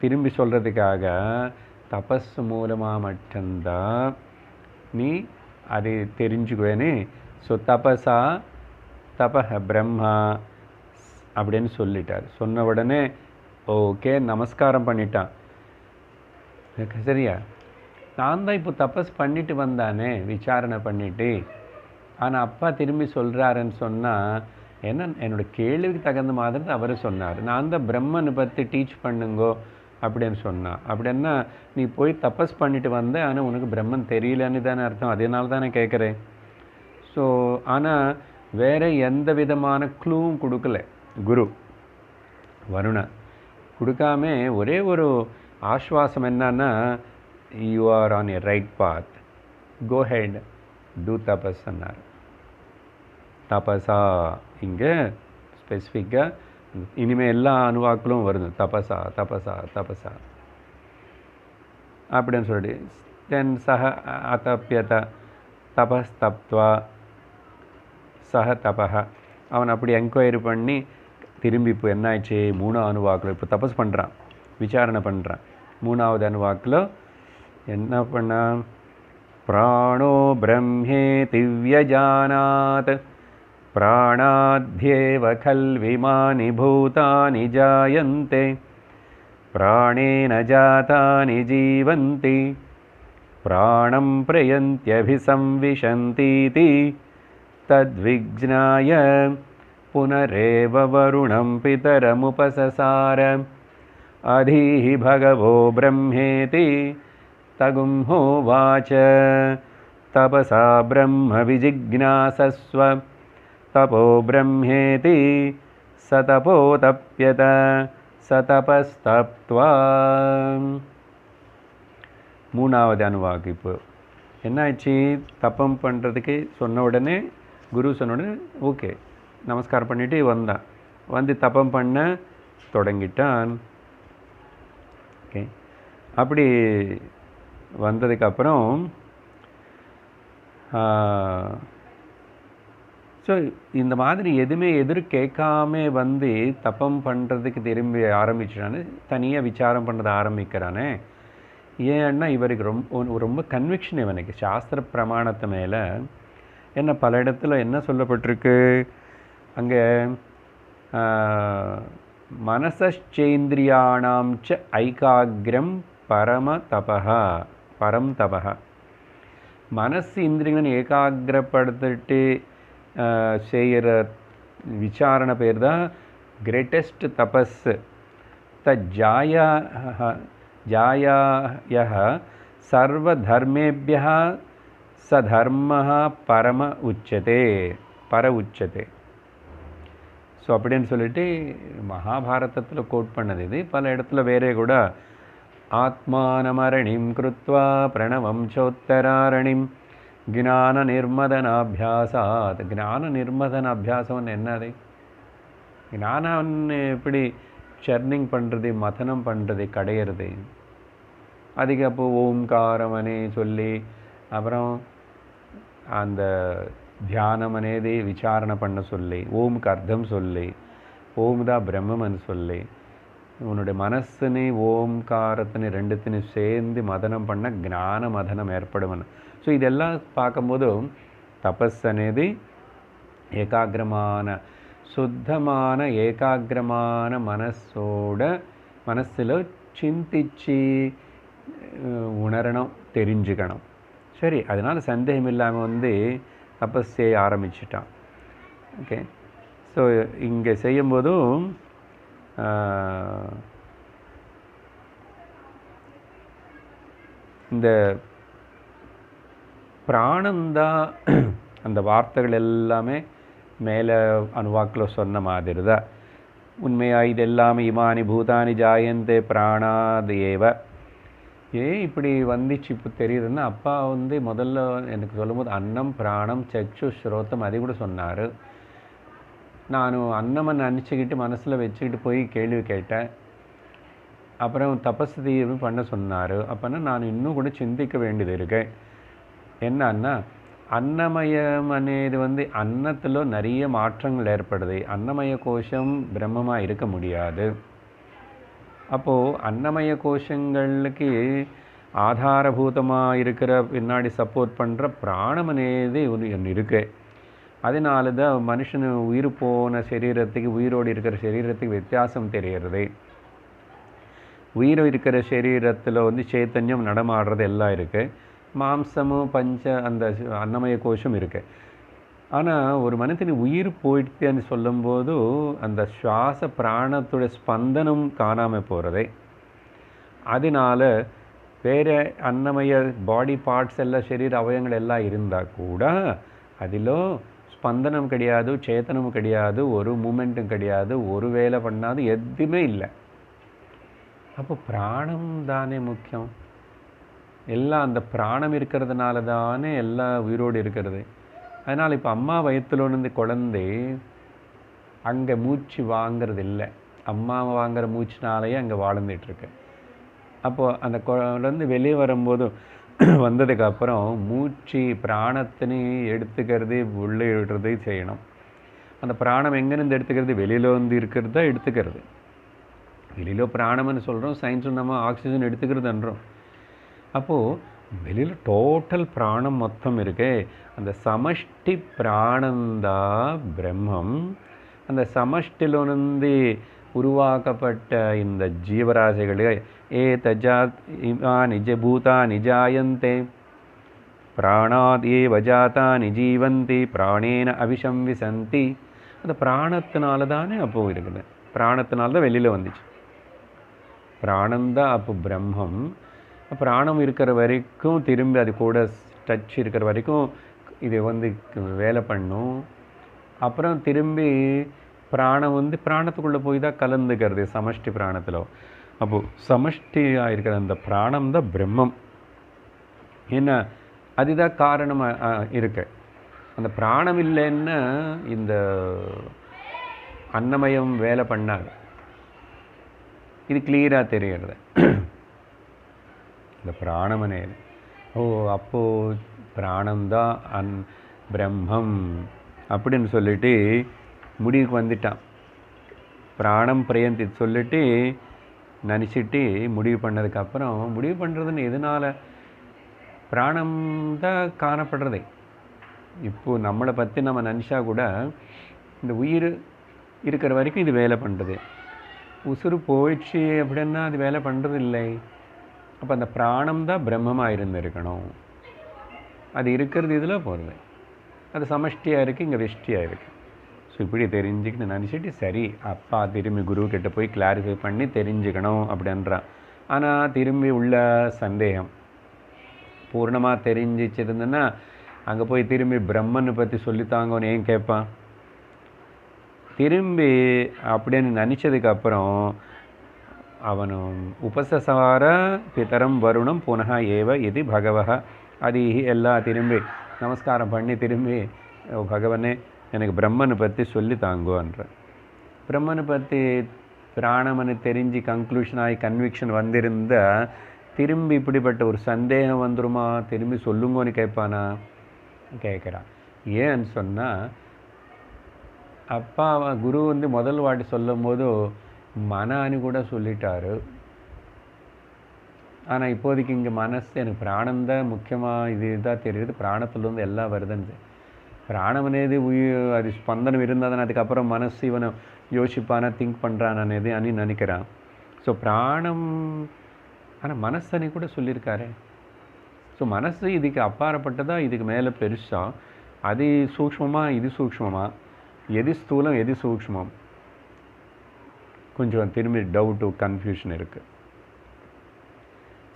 திரும்பி சொல்கிறதுக்காக தபஸ் மூலமாக மட்டும்தான் நீ அதை தெரிஞ்சுக்குவேனே. ஸோ தபஸா தபஹ பிரம்மா அப்படின்னு சொல்லிட்டார். சொன்ன உடனே ஓகே நமஸ்காரம் பண்ணிட்டான். சரியா, நான் தான் இப்போ தபஸ் பண்ணிட்டு வந்தானே விசாரணை பண்ணிட்டு, ஆனால் அப்பா திரும்பி சொல்கிறாருன்னு சொன்னால் என்ன, என்னோடய கேள்விக்கு தகுந்த மாதிரி அவர் சொன்னார். நான் தான் பிரம்மனை பற்றி டீச் பண்ணுங்கோ அப்படின்னு சொன்னான். அப்படின்னா நீ போய் தபஸ் பண்ணிட்டு வந்த, ஆனால் உனக்கு பிரம்மன் தெரியலன்னு தானே அர்த்தம். அதனால தானே கேட்குறேன். ஸோ ஆனால் வேறு எந்த விதமான க்ளூவும் கொடுக்கல குரு. வருண கொடுக்காம ஒரே ஒரு ஆஸ்வாசம் என்னன்னா, you are on a right path, go ahead to தபஸ் சொன்னார். தபஸா இங்கே ஸ்பெசிஃபிக்காக இனிமேல் எல்லா அணுவாக்களும் வருது, தபஸா தபஸா தபஸா அப்படின்னு சொல்லி. தென் சஹ அதப்பியத தபஸ்தப்த்வா சஹ தபஹ, அவன் அப்படி என்கொயரி பண்ணி திரும்பி இப்போ என்ன ஆயிடுச்சு, 3ஆவது அணுவாக்கில் இப்போ தபஸ் பண்ணுறான், விசாரணை பண்ணுறான். 3ஆவது அணுவாக்கில் என்ன பண்ணான்? பிராணோ பிரம்மே திவ்யஜானாத் பிராணாத்யேவ கல்விமானி பூதானி ஜாயந்தே பிராணேன ஜாதானி ஜீவந்தி பிராணம் பிரயந்த்யபிசம்விஷந்தீதி தத்விஜ்ஞாய புனரேவ வருணம் பிதரமுபசசார அதீஹி பகவோ பிரம்மேதி தகும்ஹோவாச்ச தபசா பிரம்ம விஜிக்ஞாசஸ்வ தபோ பிரம்மேதி சதபோ தப்யத சதபஸ்தப்த்வா. 3ஆவது அணுவாக்கு இப்போ என்னாச்சு, தப்பம் பண்ணுறதுக்கு சொன்ன உடனே குரு சொன்ன உடனே ஓகே நமஸ்காரம் பண்ணிட்டு வந்தான். வந்து தப்பம் பண்ண தொடங்கிட்டான். ஓகே, அப்படி வந்ததுக்கப்புறம் ஸோ இந்த மாதிரி எதுவுமே கேட்காம வந்து தப்பம் பண்ணுறதுக்கு திரும்பி ஆரம்பிச்சிட்டான்னு தனியாக விசாரம் பண்ணுறதை ஆரம்பிக்கிறானே. ஏன்னா இவருக்கு ரொம்ப கன்விக்ஷன் இவனுக்கு சாஸ்திர பிரமாணத்து மேலே. என்ன பல இடத்துல என்ன சொல்லப்பட்டிருக்கு அங்கே, மனசேந்திரியாணாம் ச ஐகாகிரம் பரம் தபஹ. மனசு இந்திரியங்களை ஏகாகிரப்படுத்திட்டு செய்கிற விசாரணை பேர் தான் கிரேட்டஸ்ட் தபஸ். ஜாயாயः சர்வதர்மேபியः சதர்மः பர உச்சதே. ஸோ அப்படின்னு சொல்லிட்டு மகாபாரதத்தில் கோட் பண்ணது இது. பல இடத்துல வேறே கூட ஆத்மானமரணிம் கிருத்வா பிரணவம் சோத்தராரணிம் ஞான நிர்மதனாபியாசாத். ஞான நிர்மதன அபியாசம்னு என்னது? ஞானம் எப்படி சர்னிங் பண்ணுறது, மதனம் பண்ணுறது, கடையிறது. அதுக்கு அப்போ ஓம்காரமனே சொல்லி அப்புறம் அந்த தியானம் అనేది விசாரணை பண்ண சொல்லி, ஓமுக்கு அர்த்தம் சொல்லி, ஓம் தான் பிரம்மம்னு சொல்லி, உன்னுடைய மனசுனே ஓம்காரத்தினை ரெண்டுத்தினையும் சேர்ந்து மதனம் பண்ண ஞான மதனம் ஏற்படும்னு. ஸோ இதெல்லாம் பார்க்கும்போது தபஸ் అనేది ஏகாகிரமான சுத்தமான ஏகாகிரமான மனசில் சிந்திச்சு உணரணும், தெரிஞ்சுக்கணும். சரி, அதனால் சந்தேகம் இல்லாமல் வந்து தபஸ் செய்ய ஆரம்பிச்சிட்டான். ஓகே. ஸோ இங்கே செய்யும்போதும் இந்த பிராணந்தான் அந்த வார்த்தைகள் எல்லாமே மேலே அணுவாக்கில் சொன்ன மாதிரி தான். உண்மையாக இது எல்லாமே இமானி பூதானி ஜாயந்தே பிராணாதேவ. ஏன் இப்படி வந்துச்சு இப்போ தெரியுதுன்னா, அப்பா வந்து முதல்ல எனக்கு சொல்லும்போது அன்னம் பிராணம் சக்ஷு ஸ்ரோத்தம் அது கூட சொன்னார். நான் அன்னமை நினச்சிக்கிட்டு மனசில் வச்சுக்கிட்டு போய் கேள்வி கேட்டேன். அப்புறம் தபஸ் தீர்வு பண்ண சொன்னார். அப்போனா நான் இன்னும் கூட சிந்திக்க வேண்டியது இருக்கு. என்னன்னா, அன்னமயம் అనేది வந்து அன்னத்தில் நிறைய மாற்றங்கள் ஏற்படுது. அன்னமய கோஷம் பிரம்மமாக இருக்க முடியாது. அப்போது அன்னமய கோஷங்களுக்கு ஆதாரபூதமாக இருக்கிற பின்னாடி சப்போர்ட் பண்ணுற பிராணம் అనేది ஒன்று இருக்கு. அதனால தான் மனுஷனு உயிர் போன சரீரத்துக்கு உயிரோடு இருக்கிற சரீரத்துக்கு வித்தியாசம் தெரிகிறது. உயிர் இருக்கிற சரீரத்தில் வந்து சைத்தன்யம் நடமாடுறது எல்லாம் இருக்குது. மாம்சமும் அந்த அன்னமய கோஷம் இருக்குது. ஆனால் ஒரு மனிதனு உயிர் போயிடுன்னு சொல்லும்போது அந்த சுவாச பிராணத்துடைய ஸ்பந்தனம் காணாமல் போகிறதே. அதனால் வேறு அன்னமய பாடி பார்ட்ஸ் எல்லாம் சரீர அவயங்கள் எல்லாம் இருந்தால் கூட அதில் ஸ்பந்தனம் கிடையாது, சேத்தனமும் கிடையாது, ஒரு மூமெண்ட்டும் கிடையாது, ஒரு வேலை பண்ணாது, எதுவுமே இல்லை. அப்போ பிராணம் தானே முக்கியம். எல்லாம் அந்த பிராணம் இருக்கிறதுனால தானே எல்லாம் உயிரோடு இருக்கிறது. அதனால் இப்போ அம்மா வயிற்றுலேருந்து குழந்தை அங்கே மூச்சு வாங்கிறது இல்லை. அம்மா வாங்குகிற மூச்சினாலேயே அங்கே வாழ்ந்துட்டுருக்கு. அப்போது அந்த குழந்தை வெளியே வரும்போது வந்ததுக்கப்புறம் மூச்சு பிராணத்தினே எடுத்துக்கிறது, உள்ளே விடுறது செய்யணும். அந்த பிராணம் எங்கேருந்து எடுத்துக்கிறது? வெளியில் வந்து இருக்கிறது தான் எடுத்துக்கிறது. வெளியில் பிராணம்னு சொல்கிறோம், சயின்ஸும் நம்ம ஆக்சிஜன் எடுத்துக்கிறதுன்றோம். அப்போது வெளியில் டோட்டல் பிராணம் மொத்தம் இருக்கே, அந்த சமஷ்டி பிராணந்தா பிரம்மம். அந்த சமஷ்டிலிருந்து உருவாக்கப்பட்ட இந்த ஜீவராசிகளே நிஜ பூதா நிஜாயந்தே பிராணாத் வஜாதா நிஜீவந்தி பிராணேன அபிசம்விசந்தி. அந்த பிராணத்தினால தானே அப்போது இருக்குது. பிராணத்தினால தான் வெளியில் வந்துச்சு. பிராணந்தான் அப்போ பிரம்மம். பிராணம் இருக்கிற வரைக்கும் திரும்பி அது கூட டச் இருக்கிற வரைக்கும் இது வந்து வேலை பண்ணும். அப்புறம் திரும்பி பிராணம் வந்து பிராணத்துக்குள்ளே போய் தான் கலந்துக்கிறது சமஷ்டி பிராணத்தில். அப்போது சமஷ்டியாக இருக்கிற அந்த பிராணம் தான் பிரம்மம். ஏன்னா அதுதான் காரணமாக இருக்கு. அந்த பிராணம் இல்லைன்னா இந்த அன்னமயம் வேலை பண்ணாது. இது கிளியராக தெரிகிறது. இந்த பிராணமனே அப்போது பிராணம்தான் பிரம்மம். அப்படின்னு சொல்லிட்டு முடிவுக்கு வந்துட்டான். பிராணம் பிரயந்தி சொல்லிட்டு நினச்சிட்டு முடிவு பண்ணதுக்கப்புறம், முடிவு பண்ணுறதுன்னு எதனால், பிராணம் தான் காணப்படுறதே. இப்போது நம்மளை பற்றி நம்ம நினச்சா கூட இந்த உயிர் இருக்கிற வரைக்கும் இது வேலை பண்ணுறது, உசுறு போயிடுச்சு அப்படின்னா அது வேலை பண்ணுறது இல்லை. அப்போ அந்த பிராணம் தான் பிரம்மமாக இருந்திருக்கணும். அது இருக்கிறது இதில் போகிறது, அது சமஷ்டியாக இருக்குது, இங்கே வெஷ்டியாக இருக்குது. ஸோ இப்படி தெரிஞ்சுக்கிட்டு நினச்சிட்டு சரி அப்பா திரும்பி குருக்கிட்ட போய் கிளாரிஃபை பண்ணி தெரிஞ்சுக்கணும் அப்படின்றான். ஆனால் திரும்பி உள்ள சந்தேகம் பூர்ணமாக தெரிஞ்சிச்சிருந்தேன்னா அங்கே போய் திரும்பி பிரம்மனை பற்றி சொல்லித்தாங்கன்னு ஏன் கேட்பான். திரும்பி அப்படின்னு நினச்சதுக்கப்புறம் அவனும் உபசசார பிதரம் வருணம் புனக ஏவ இது பகவக அது எல்லாம் திரும்பி நமஸ்காரம் பண்ணி திரும்பி பகவனே எனக்கு பிரம்மனை பற்றி சொல்லி தாங்குன்ற. பிரம்மனை பற்றி பிராணமனு தெரிஞ்சு கன்க்ளூஷன் ஆகி கன்விக்ஷன் வந்திருந்தால் திரும்பி இப்படிப்பட்ட ஒரு சந்தேகம் வந்துருமா, திரும்பி சொல்லுங்கன்னு கேட்பானா, கேட்குறான். ஏன்னு சொன்னால் அப்பா குரு முதல் வாட்டி சொல்லும் போது மனான்னு கூட சொல்லிட்டாரு. ஆனால் இப்போதைக்கு இங்கே மனசு எனக்கு பிராணம்தான் முக்கியமாக இதுதான் தெரியுது, பிராணத்துலேருந்து எல்லாம் வருதுன்னு. பிராணம் అనేది அது ஸ்பந்தனம் இருந்தால் தானே அதுக்கப்புறம் மனசு இவனை யோசிப்பானா திங்க் பண்ணுறான் அனு நினைக்கிறான். ஸோ பிராணம் ஆனால் மனசனி கூட சொல்லியிருக்காரு. ஸோ மனசு இதுக்கு அப்பாற்பட்டதா, இதுக்கு மேலே பெருசாக, அது சூக்ஷ்மமாக இது சூக்ஷ்மமாக, எது ஸ்தூலம் எது சூக்ஷ்மம், கொஞ்சம் திரும்பி டவுட்டு கன்ஃபியூஷன் இருக்குது.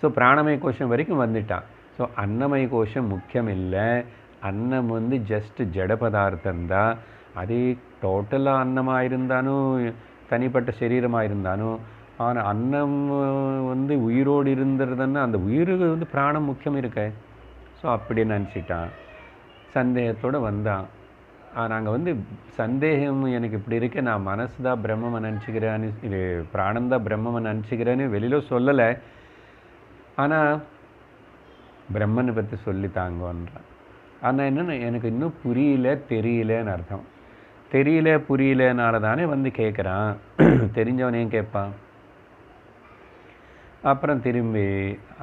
ஸோ பிராணமய கோஷம் வரைக்கும் வந்துட்டான். ஸோ அன்னமய கோஷம் முக்கியம் இல்லை, அன்னம் ஜஸ்ட் ஜட பதார்த்தம்தான். அது டோட்டலாக அன்னமாக இருந்தாலும் தனிப்பட்ட சரீரமாக இருந்தாலும், ஆனால் அன்னம் உயிரோடு இருந்துருதுன்னா அந்த உயிருக்கு பிராணம் முக்கியம் இருக்க. ஸோ அப்படி நினச்சிட்டான், சந்தேகத்தோடு வந்தான். நாங்கள் சந்தேகம் எனக்கு இப்படி இருக்கு, நான் மனசு தான் பிரம்மனை நினச்சிக்கிறேன்னு, இது பிராணம் தான் பிரம்மனை நினச்சிக்கிறேன்னு வெளியில் சொல்லலை. ஆனால் பிரம்மனை பற்றி சொல்லித்தாங்கன்றான். ஆனால் என்னென்ன எனக்கு இன்னும் புரியல தெரியலன்னு அர்த்தம். தெரியல புரியலனால தானே கேட்குறான். தெரிஞ்சவனையும் கேட்பான். அப்புறம் திரும்பி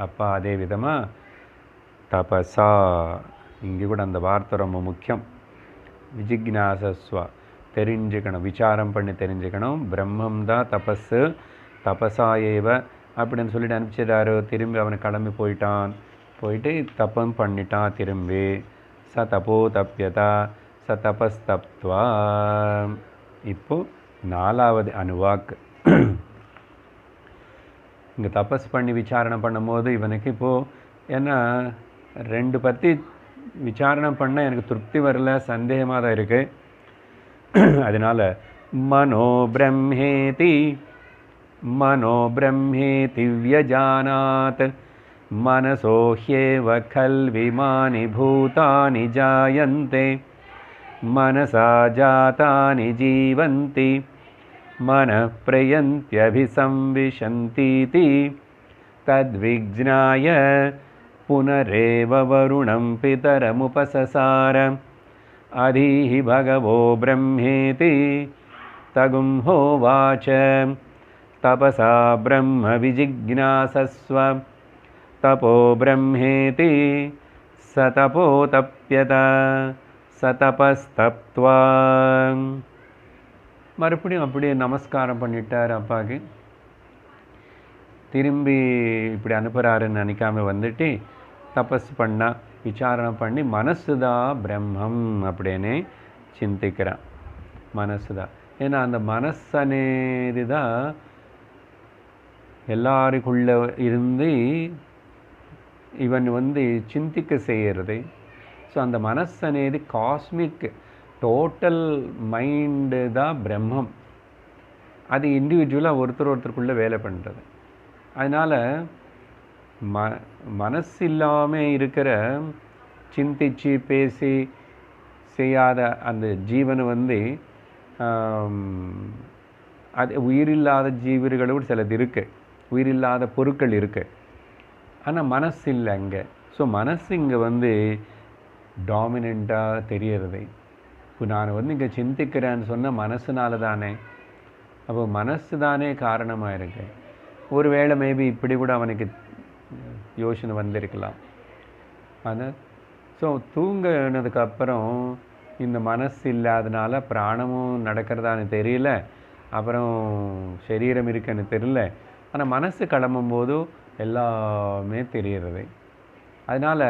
அப்பா அதே விதமாக தபசா, இங்கே கூட அந்த வார்த்தை ரொம்ப முக்கியம். விஜிக்னாசஸ்வா, தெரிஞ்சுக்கணும், விசாரம் பண்ணி தெரிஞ்சுக்கணும். பிரம்மம் தான் தபஸு, தபசா ஏவ அப்படின்னு சொல்லிட்டு அனுப்பிச்சிடாரு. திரும்பி அவனை கிளம்பி போயிட்டான். போயிட்டு தப்பம் பண்ணிட்டான். திரும்பி ச தபோ தப்யதா ச தபஸ்தப்த்வா. இப்போ 4வது அணுவாக்கு. இங்கே தபஸ் பண்ணி விசாரணை பண்ணும்போது இவனுக்கு இப்போது ஏன்னா 2 பற்றி விசாரணை பண்ண எனக்கு திருப்தி வரல, சந்தேகமாக தான் இருக்குது. அதனால் மனோ பிரம்மேதி வியஜானாத் மனசோ ஹ்யேவ கல்விமானி பூதானி ஜாயந்தே மனசா ஜாதானி ஜீவந்தி மனः பிரயந்த்யபிசம்விஷந்தீதி தத்விஜ்ஞாய புனரேவ வருணம் பிதரமுபசசார அதீஹி பகவோ பிரம்மேதி தகும்ஹோவாச்ச தபசா பிரம்ம விஜிக்ஞாசஸ்வ தபோ பிரம்மேதி ச தபோ தப்யத ச தபஸ்தப்த்வா. மறுபடியும் அப்படியே நமஸ்காரம் பண்ணிட்டார் அப்பாவுக்கு. திரும்பி இப்படி அனுப்புகிறாருன்னு நினைக்காம வந்துட்டு தபஸ் பண்ணா, விசாரணை பண்ணி மனசு தான் பிரம்மம் அப்படின்னு சிந்திக்கிறான். மனசு தான், ஏன்னா அந்த மனசனேது தான் எல்லாருக்குள்ள இருந்து இவன் சிந்திக்க செய்கிறது. ஸோ அந்த மனசு అనేది காஸ்மிக் டோட்டல் மைண்டு தான் பிரம்மம். அது இண்டிவிஜுவலாக ஒருத்தருக்குள்ளே வேலை பண்ணுறது. அதனால் மனசு இல்லாமல் இருக்கிற சிந்திச்சு பேசி செய்யாத அந்த ஜீவனை அது உயிரில்லாத ஜீவர்களோடு சிலது இருக்குது, உயிரில்லாத பொருட்கள் இருக்குது. ஆனால் மனசு இல்லை அங்கே. ஸோ மனசு இங்கே டாமினண்ட்டாக தெரியறது. இப்போ நான் வந்து இங்கே சிந்திக்கிறேன்னு சொன்னால் மனசுனால தானே. அப்போ மனசு தானே காரணமாக இருக்கு. ஒருவேளை மேபி இப்படி கூட அவனுக்கு யோசனை வந்திருக்கலாம். ஆனால் ஸோ தூங்கினதுக்கப்புறம் இந்த மனசு இல்லாதனால பிராணமும் நடக்கிறதான்னு தெரியல, அப்புறம் சரீரம் இருக்குன்னு தெரியல, ஆனால் மனசு கிளம்பும்போது எல்லாமே தெரிகிறது. அதனால்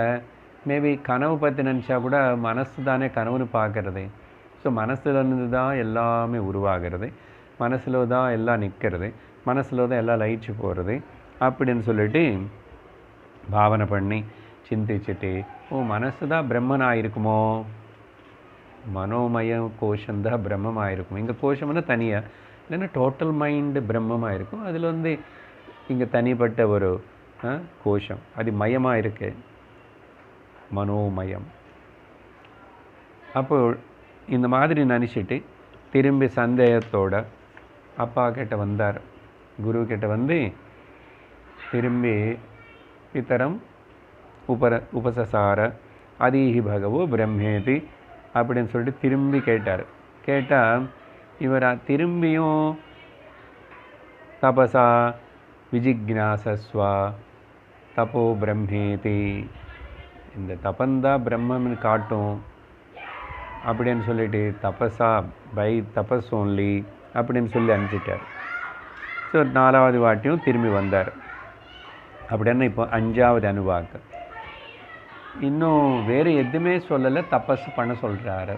மேபி கனவு பற்றி நினச்சா கூட மனசு தானே கனவுன்னு பார்க்கறது. ஸோ மனசுலேருந்து தான் எல்லாமே உருவாகிறது, மனசில் தான் எல்லாம் நிற்கிறது, மனசில் தான் எல்லாம் லயிச்சு போகிறது அப்படின்னு சொல்லிட்டு பாவனை பண்ணி சிந்திச்சுட்டு, ஓ மனசு தான் பிரம்மனாக இருக்குமோ, மனோமய கோஷந்தான் பிரம்மமாக இருக்கும். இங்கே கோஷம்னா தனியாக இல்லைன்னா டோட்டல் மைண்டு பிரம்மமாக இருக்கும். அதில் வந்து இங்கே தனிப்பட்ட ஒரு கோஷம் அது மயமாக இருக்கு, மனோமயம். அப்போ இந்த மாதிரி நினச்சிட்டு திரும்பி சந்தேகத்தோட அப்பா கிட்ட வந்தார். குரு கிட்ட வந்து திரும்பி பித்தரம் உபசசார அதீஹி பகவோ பிரம்மேதி அப்படின்னு சொல்லிட்டு திரும்பி கேட்டார். கேட்டால் இவர் திரும்பியும் தபசா விஜிக்ஞாசஸ்வா தபோ பிரம்மேதி, இந்த தபந்தா பிரம்மன்னு காட்டும் அப்படின்னு சொல்லிட்டு தபஸா பை தபஸ் ஓன்லி அப்படின்னு சொல்லி அனுப்பிச்சிட்டார். ஸோ 4வது வாட்டியும் திரும்பி வந்தார். அப்படின்னா இப்போ 5வது அனுவாக்கு இன்னும் வேறு எதுவுமே சொல்லலை, தபஸ் பண்ண சொல்கிறாரு.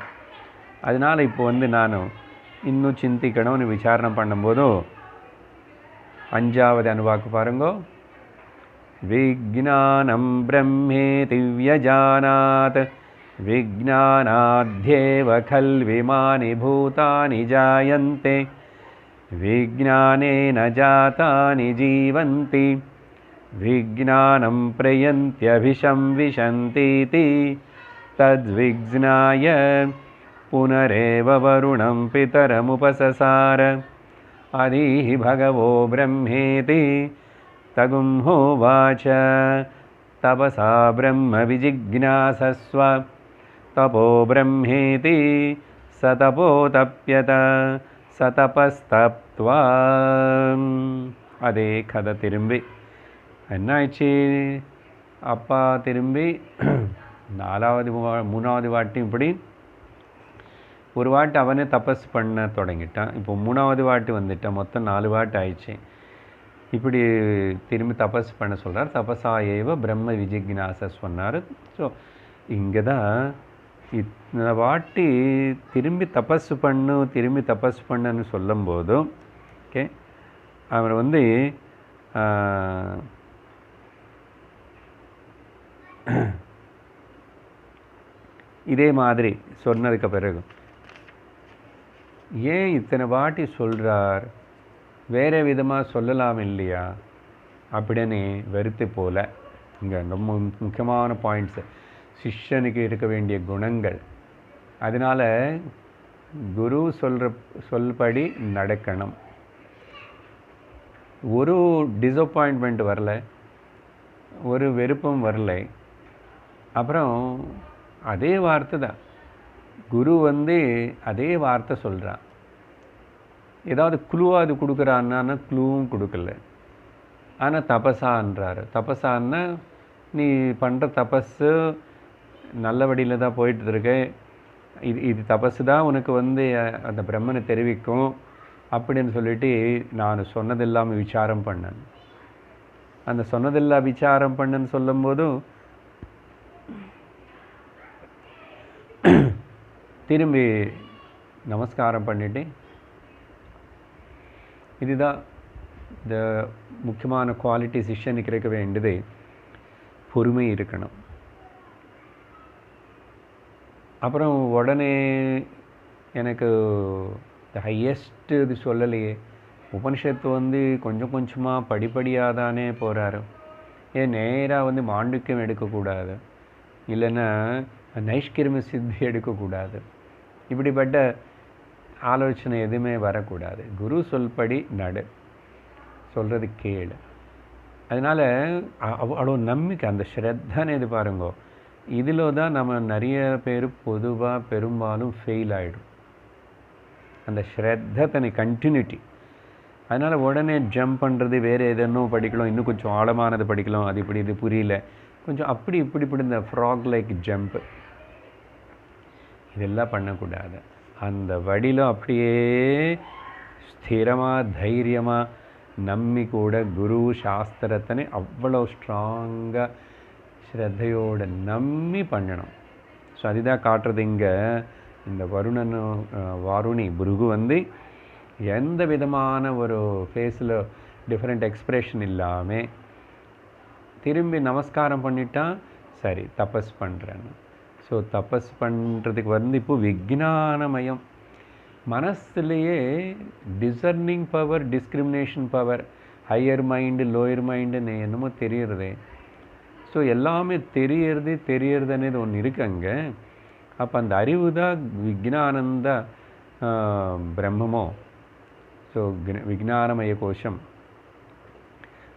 அதனால் இப்போ வந்து நான் இன்னும் சிந்திக்கணும்னு விசாரணை பண்ணும்போதும் 5வது அனுவாக்கு பாருங்கோ. விஜ்ஞானம் பிரம்மேதி வ்யஜானாத் விஜ்ஞானாத்யேவ கல்விமானி பூதானி ஜாயந்தே விஜ்ஞானேன ஜாதானி ஜீவந்தி விஜ்ஞானம் பிரயந்த்யபிசம்விசந்தீதி தத்விஜ்ஞாய புனரேவ வருணம் பிதரமுபசசார அதீஹி பகவோ பிரம்மேதி தகும்ஹோவாச தபசா பிரம்ம விஜிக்ஞாசஸ்வ தபோ பிரம்மேதி சதபோ தப்யத சதபஸ்தப்த்வா. அதே கதை திரும்பி என்ன ஆயிடுச்சு, அப்பா திரும்பி 3வது வாட்டி இப்படி ஒரு வாட்டி அவனே தபஸ் பண்ண தொடங்கிட்டான். இப்போ 3வது வாட்டி வந்துட்டான், மொத்தம் 4 வாட்டி ஆயிடுச்சு. இப்படி திரும்பி தபஸ் பண்ண சொல்கிறார். தபஸா ஏவ பிரம்ம விஜிக்ஞாச சொன்னார். ஸோ இங்கே தான் இந்த வாட்டி திரும்பி தபஸ் பண்ணுன்னு சொல்லும்போதும் ஓகே அவர் வந்து இதே மாதிரி சொன்னதுக்கு பிறகு ஏன் இத்தனை வாட்டி சொல்கிறார், வேறு விதமாக சொல்லலாம் இல்லையா அப்படின்னு வெறுத்து போல. இங்கே ரொம்ப முக்கியமான பாயிண்ட்ஸு சிஷ்யனுக்கு இருக்க வேண்டிய குணங்கள். அதனால் குரு சொல்படி நடக்கணும். ஒரு டிஸப்பாயின்ட்மெண்ட் வரல, ஒரு வெறுப்பும் வரல. அப்புறம் அதே வார்த்தை தான் குரு வந்து அதே வார்த்தை சொல்கிறான். ஏதாவது க்ளூவாக அது கொடுக்குறான்னா க்ளூவும் கொடுக்கல. ஆனால் தபஸான்றாரு. தபஸான்னா நீ பண்ணுற தபஸு நல்ல வழியில் தான் போயிட்டுருக்கு, இது தபஸு தான் உனக்கு வந்து அந்த பிரம்மனை தெரிவிக்கும் அப்படின்னு சொல்லிட்டு நான் சொன்னதெல்லாம் விசாரம் பண்ணேன். அந்த சொன்னதெல்லாம் விசாரம் பண்ணுன்னு சொல்லும்போதும் திரும்பி நமஸ்காரம் பண்ணிட்டு, இதுதான் இந்த முக்கியமான குவாலிட்டி சிஷ்யனுக்கு இருக்க வேண்டியது, பொறுமை இருக்கணும். அப்புறம் உடனே எனக்கு த ஹையஸ்ட் இது சொல்லலையே, உபனிஷத்து வந்து கொஞ்சம் கொஞ்சமாக படிப்படியாக தானே போகிறாரு. ஏன் நேராக வந்து மாண்டிக்கியம் எடுக்கக்கூடாது, இல்லைன்னா நைஷ்கிர்ம சித்தி எடுக்கக்கூடாது, இப்படிப்பட்ட ஆலோசனை எதுவுமே வரக்கூடாது. குரு சொல்படி நடு, சொல்கிறது கேளு. அதனால் அவ்வளோ நம்பிக்கை, அந்த ஸ்ரத்தானே இது பாருங்கோ. இதில் தான் நம்ம நிறைய பேர் பொதுவாக பெரும்பாலும் ஃபெயில் ஆகிடும். அந்த ஸ்ரத்தனை கண்டினியூட்டி. அதனால் உடனே ஜம்ப் பண்ணுறது, வேறு எதனோ படிக்கலாம், இன்னும் கொஞ்சம் ஆழமானது படிக்கலாம், அது இப்படி இது புரியல, கொஞ்சம் அப்படி இப்படி இந்த ஃப்ராக் லைக் ஜம்ப்பு இதெல்லாம் பண்ணக்கூடாது. அந்த வழியில் அப்படியே ஸ்திரமாக தைரியமாக நம்பி கூட குரு சாஸ்திரத்தனை அவ்வளோ ஸ்ட்ராங்காக ஸ்ரத்தையோடு நம்பி பண்ணணும். ஸோ அதுதான் காட்டுறது இங்கே. இந்த வாருணி புருகு வந்து எந்த விதமான ஒரு ஃபேஸில் டிஃப்ரெண்ட் எக்ஸ்ப்ரெஷன் இல்லாமல் திரும்பி நமஸ்காரம் பண்ணிட்டா சரி தபஸ் பண்ணுறேன்னு. ஸோ தபஸ் பண்ணுறதுக்கு வந்து இப்போ விஜ்ஞானமயம் மனசுலேயே discerning power, discrimination power, higher mind lower மைண்டுன்னு என்னமோ தெரியுறதே. ஸோ எல்லாமே தெரியறது అనేది ஒன்று இருக்கு அங்கே. அப்போ அந்த அறிவு தான் விஜ்ஞானந்த பிரம்மமோ. ஸோ விஜ்ஞானமய கோஷம்.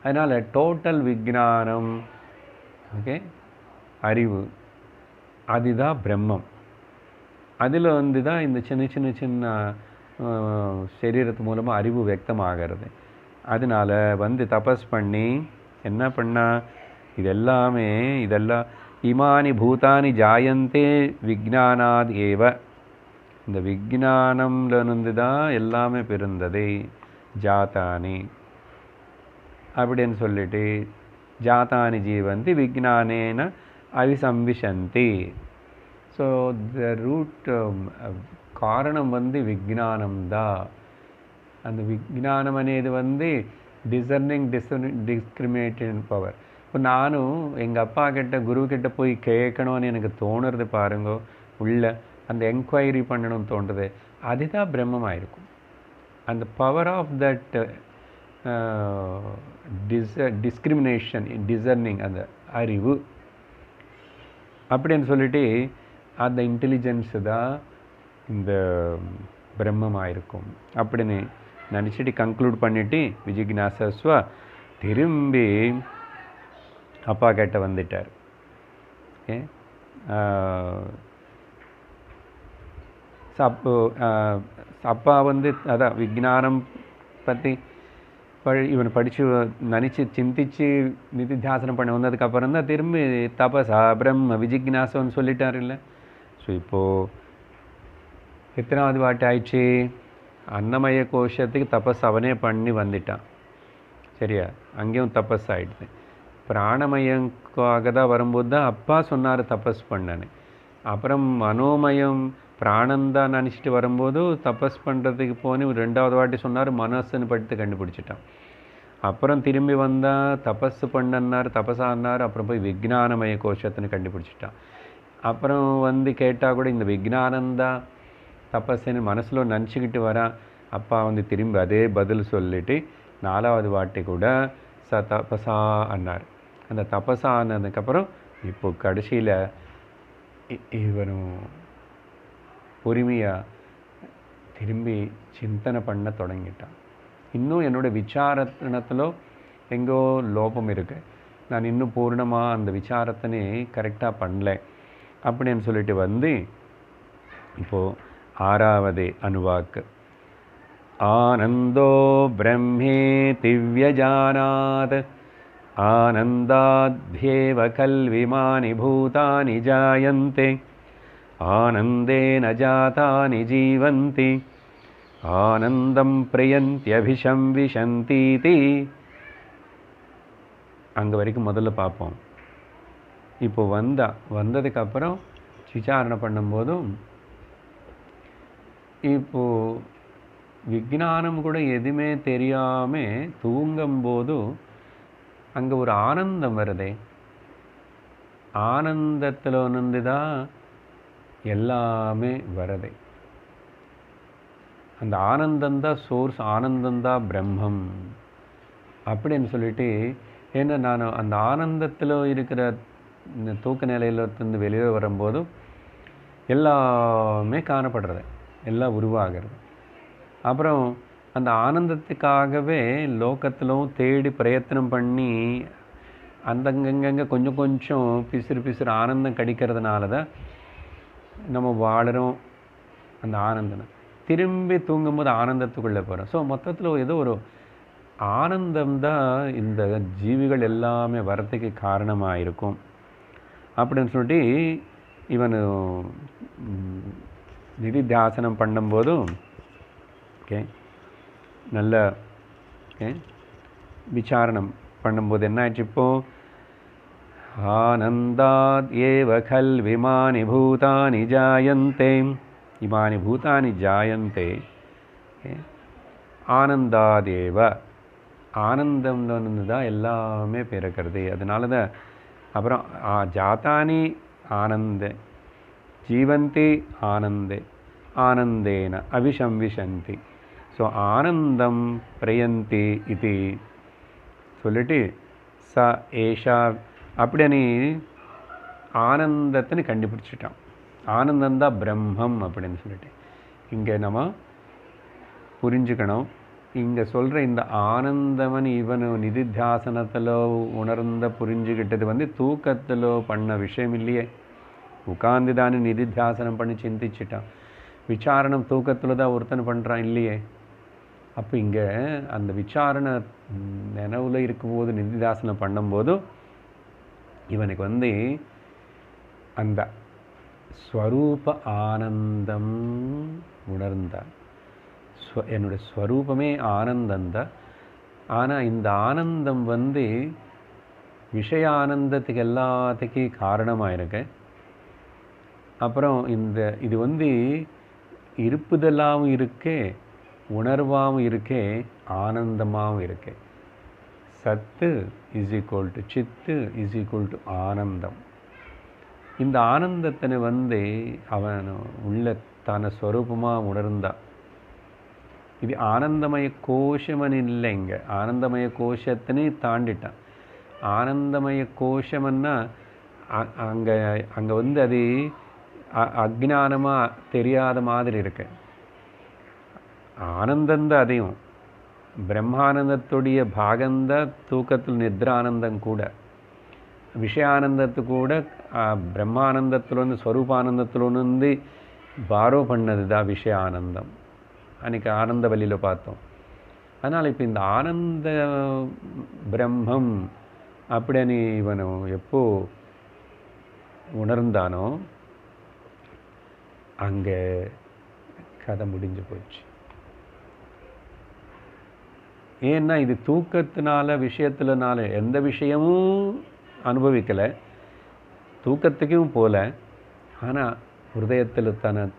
அதனால் டோட்டல் விஜ்ஞானம், ஓகே, அறிவு அதுதான் பிரம்மம். அதில் வந்து தான் இந்த சின்ன சரீரத்து மூலமாக அறிவு வியக்தமாகிறது. அதனால் வந்து தபஸ் பண்ணி என்ன பண்ணால் இதெல்லாம் இமானி பூதானி ஜாயந்தே விஜ்ஞானாத் ஏவ. இந்த விஜ்ஞானம்லேருந்து தான் எல்லாமே பிறந்தது. ஜாத்தானி அப்படின்னு சொல்லிட்டு ஜாத்தானி ஜீவந்தி விஜ்ஞானேன அவிசம்விசந்தி. ஸோ த ரூட் காரணம் வந்து விஜ்ஞானம் தான். அந்த விஜ்ஞானம் అనేది வந்து டிசர்னிங் டிஸ்கிரிமினேட்டிங் பவர். இப்போ நானும் எங்கள் அப்பா கிட்ட குருக்கிட்ட போய் கேட்கணும்னு எனக்கு தோணுறது பாருங்க, உள்ள அந்த என்கொயரி பண்ணணும்னு தோன்றுறது, அதுதான் பிரம்மமாக இருக்கும். அந்த power of that discrimination, discerning, அந்த அறிவு அப்படின்னு சொல்லிட்டு அந்த இன்டெலிஜென்ஸு தான் இந்த பிரம்மமாக இருக்கும் அப்படின்னு நினச்சிட்டு கன்க்ளூட் பண்ணிவிட்டு விஜிக்னாசஸ்வா திரும்பி அப்பா கிட்ட வந்துட்டார். ஓகே, அப்பா வந்து அதான் விஜ்ஞானம் பற்றி இவனை படித்து நினச்சி சிந்திச்சு நிதித்தியாசனம் பண்ண வந்ததுக்கப்புறம் தான் திரும்பி தபசா பிரம்ம விஜிக்னாசம்னு சொல்லிட்டார் இல்லை. ஸோ இப்போது எத்தனாவது வாட்டி ஆயிடுச்சு? அன்னமய கோஷத்துக்கு தபஸ் அவனே பண்ணி வந்துட்டான். சரியா? அங்கேயும் தபஸ் ஆகிடுது. பிராணமயக்காக தான் வரும்போது தான் அப்பா சொன்னார் தபஸ் பண்ணனு. அப்புறம் மனோமயம் பிராணந்தான் நினச்சிட்டு வரும்போது தபஸ் பண்ணுறதுக்கு போனி ரெண்டாவது வாட்டி சொன்னார், மனசுன்னு படுத்து கண்டுபிடிச்சிட்டான். அப்புறம் திரும்பி வந்தால் தபஸ் பண்ணன்னார், தபஸான்னார். அப்புறம் போய் விஜ்ஞானமய கோஷத்துன்னு கண்டுபிடிச்சிட்டான். அப்புறம் வந்து கேட்டால் கூட இந்த விஜ்ஞானந்தான் தபஸ்ன்னு மனசில் நினச்சிக்கிட்டு வரான். அப்பா வந்து திரும்பி அதே பதில் சொல்லிவிட்டு நாலாவது வாட்டி கூட தபசா அன்னார். அந்த தபசா ஆனதுக்கப்புறம் இப்போ கடைசியில் இவனும் பொறுமையாக திரும்பி சிந்தனை பண்ண தொடங்கிட்டான். இன்னும் என்னோடய விசாரத்தினத்தில் எங்கோ லோபம் இருக்குது, நான் இன்னும் பூர்ணமாக அந்த விசாரத்தினே கரெக்டாக பண்ணல அப்படின்னு சொல்லிட்டு வந்து இப்போது ஆறாவது அணுவாக்கு ஆனந்தோ பிரம்மே திவ்யஜானாத் ஆனந்தாத்யேவ கல்விமானி பூதானி ஜாயந்தே ஆனந்தேன ஜாதானி ஜீவந்தி ஆனந்தம் பிரியந்த்யபிசம்விசந்தீதி. அங்கே வரைக்கும் முதல்ல பார்ப்போம். இப்போ வந்ததுக்கப்புறம் விசாரணை பண்ணும்போதும் இப்போது விஜ்ஞானம் கூட எதுவுமே தெரியாமல் தூங்கும்போதும் அங்கே ஒரு ஆனந்தம் வருதே. ஆனந்தத்தில் வந்து தான் எல்லாமே வருது. அந்த ஆனந்தந்தான் சோர்ஸ், ஆனந்தந்தான் பிரம்மம் அப்படின்னு சொல்லிட்டு. ஏன்னா நான் அந்த ஆனந்தத்தில் இருக்கிற இந்த தூக்க நிலையிலிருந்து வெளியே வரும்போதும் எல்லாமே காணப்படுறது, எல்லாம் உருவாகிறது. அப்புறம் அந்த ஆனந்தத்துக்காகவே லோகத்திலும் தேடி பிரயத்தனம் பண்ணி அந்தங்கங்க கொஞ்சம் கொஞ்சம் பிசுறு ஆனந்தம் கிடைக்கிறதுனால தான் நம்ம வாழறோம். அந்த ஆனந்தம் திரும்பி தூங்கும்போது ஆனந்தத்துக்குள்ளே போகிறோம். ஸோ மொத்தத்தில் ஏதோ ஒரு ஆனந்தம் தான் இந்த ஜீவிகள் எல்லாமே வரத்துக்கு காரணமாக இருக்கும் அப்படின்னு சொல்லிட்டு இவன் நிதித்தியாசனம் பண்ணும்போதும் ஓகே நல்ல ஓகே விசாரணம் பண்ணும்போது என்ன ஆயிடுச்சு? இப்போது ஆனந்தாத் ஏவ கல்விமானி பூதானி ஜாயந்தே, இமானி பூதானி ஜாயந்தே ஆனந்தாதேவ, ஆனந்தம்னு தான் எல்லாமே பிறக்கிறது. அதனால தான் அப்புறம் ஜாத்தானி ஆனந்த ஜீவந்தி ஆனந்தே ஆனந்தேன அவிசம்விசந்தி. ஸோ ஆனந்தம் பிரயந்தி இது சொல்லிட்டு ச ஏஷா அப்படின்னு ஆனந்தத்தின்னு கண்டுபிடிச்சிட்டான். ஆனந்தந்தான் பிரம்மம் அப்படின்னு சொல்லிட்டு இங்கே நம்ம புரிஞ்சுக்கணும். இங்கே சொல்கிற இந்த ஆனந்தவன் இவன் நிதித்தியாசனத்தில் உணர்ந்த புரிஞ்சுக்கிட்டது தூக்கத்தில் பண்ண விஷயம் இல்லையே. உட்கார்ந்து தானே நிதித்தியாசனம் பண்ணி சிந்திச்சிட்டான். விசாரணம் தூக்கத்தில் தான் ஒருத்தன் பண்ணுறான் இல்லையே. அப்போ இங்கே அந்த விசாரணை நினைவில் இருக்கும்போது நிதித்தியாசனம் பண்ணும்போது இவனுக்கு அந்த ஸ்வரூப ஆனந்தம் உணர்ந்தான். என்னுடைய ஸ்வரூபமே ஆனந்தந்தான். ஆனால் இந்த ஆனந்தம் விஷய ஆனந்தத்துக்கு எல்லாத்துக்கும் காரணமாக இருக்கு. அப்புறம் இது இருப்புதலாகவும் இருக்கே, உணர்வாகவும் இருக்கே, ஆனந்தமாகவும் இருக்கே. சத்து இஸ் ஈக்குவல் டு சித்து இஸ் ஈக்குவல் டு ஆனந்தம். இந்த ஆனந்தத்தினை அவன் உள்ள தன ஸ்வரூபமாக உணர்ந்தான். இது ஆனந்தமய கோஷமன் இல்லைங்க. ஆனந்தமய கோஷத்தினை தாண்டிட்டான். ஆனந்தமய கோஷம்னா அங்கே அது அஜ்ஞானமாக தெரியாத மாதிரி இருக்கு. ஆனந்தந்தான் அதையும் பிரம்மானந்தத்துடைய பாகந்தான் தூக்கத்தில் நித்ரானந்தம் கூட. விஷயானந்தத்து கூட பிரம்மானந்தத்தில் ஸ்வரூபானந்தத்தில் பாரோ பண்ணது தான் விஷய ஆனந்தம். அன்றைக்கி ஆனந்த வழியில் பார்த்தோம். அதனால் இப்போ இந்த ஆனந்த பிரம்மம் அப்படின்னு இவன் எப்போ உணர்ந்தானோ அங்கே கதை முடிஞ்சு போச்சு. ஏன்னா இது தூக்கத்தினால விஷயத்தினால எந்த விஷயமும் அனுபவிக்கலை, தூக்கத்துக்கும் போல. ஆனால் ஹிருதயத்தில்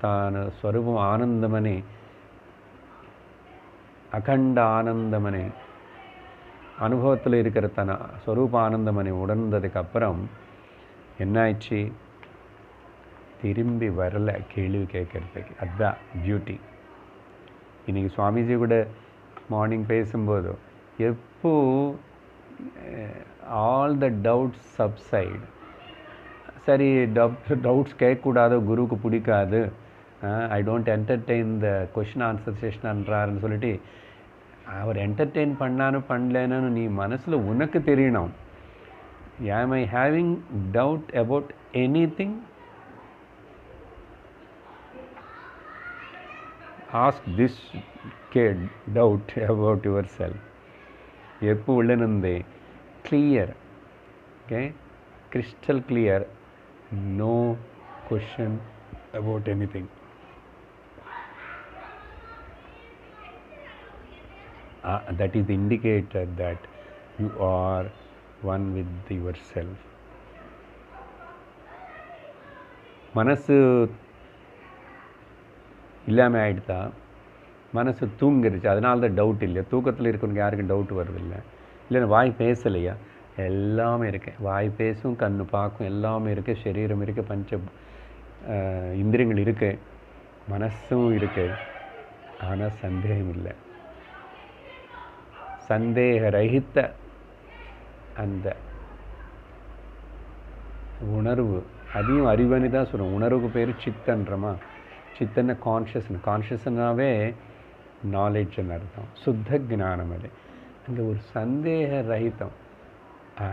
தான ஸ்வரூபம் ஆனந்தமனே, அகண்ட ஆனந்தமனே, அனுபவத்தில் இருக்கிற தன ஸ்வரூப ஆனந்தமனை உணர்ந்ததுக்கப்புறம் என்னாயிடுச்சு? திரும்பி வரலை கேள்வி கேட்கறதுக்கு. அதுதான் பியூட்டி. இன்றைக்கி சுவாமிஜி கூட மார்னிங் பேசும்போது எப்போ ஆல் த டவுட்ஸ் சப்சைடு. சரி, டவுட்ஸ் கேட்கக்கூடாது, குருவுக்கு பிடிக்காது, I don't entertain the question answer செஷன்ன்றாருன்னு சொல்லிட்டு அவர் என்டர்டெயின் பண்ணலன்னு நீ மனசில் உனக்கு தெரியணும். Am I having doubt about anything? Ask this doubt about yourself. எப்போ உள்ளனந்தே clear, okay, crystal clear, no question about anything. That is the indicator that you are one with yourself. மனசு இல்லாமல் ஆகிடுதா? மனசு தூங்கிருச்சு, அதனால தான் doubt இல்லை. தூக்கத்தில் இருக்கிறவங்க யாருக்கும் டவுட் வருதில்லை. இல்லைன்னா வாய் பேசலையா? எல்லாமே இருக்கு. வாய் பேசும், கண்ணு பார்க்கும், எல்லாமே இருக்குது. சரீரம் இருக்குது, பஞ்ச இந்திரியங்கள் இருக்குது, மனசும் இருக்குது. ஆனால் சந்தேகம் இல்லை. சந்தேக ரஹித்த அந்த உணர்வு, அதையும் அறிவனி தான் சொல்லுவோம். உணர்வுக்கு பேர் சித்தன்றமா. சித்தன கான்ஷியஸ்னாவே நாலேஜ்னு அர்த்தம். சுத்த ஞானம். அது அந்த ஒரு சந்தேக ரஹிதம்.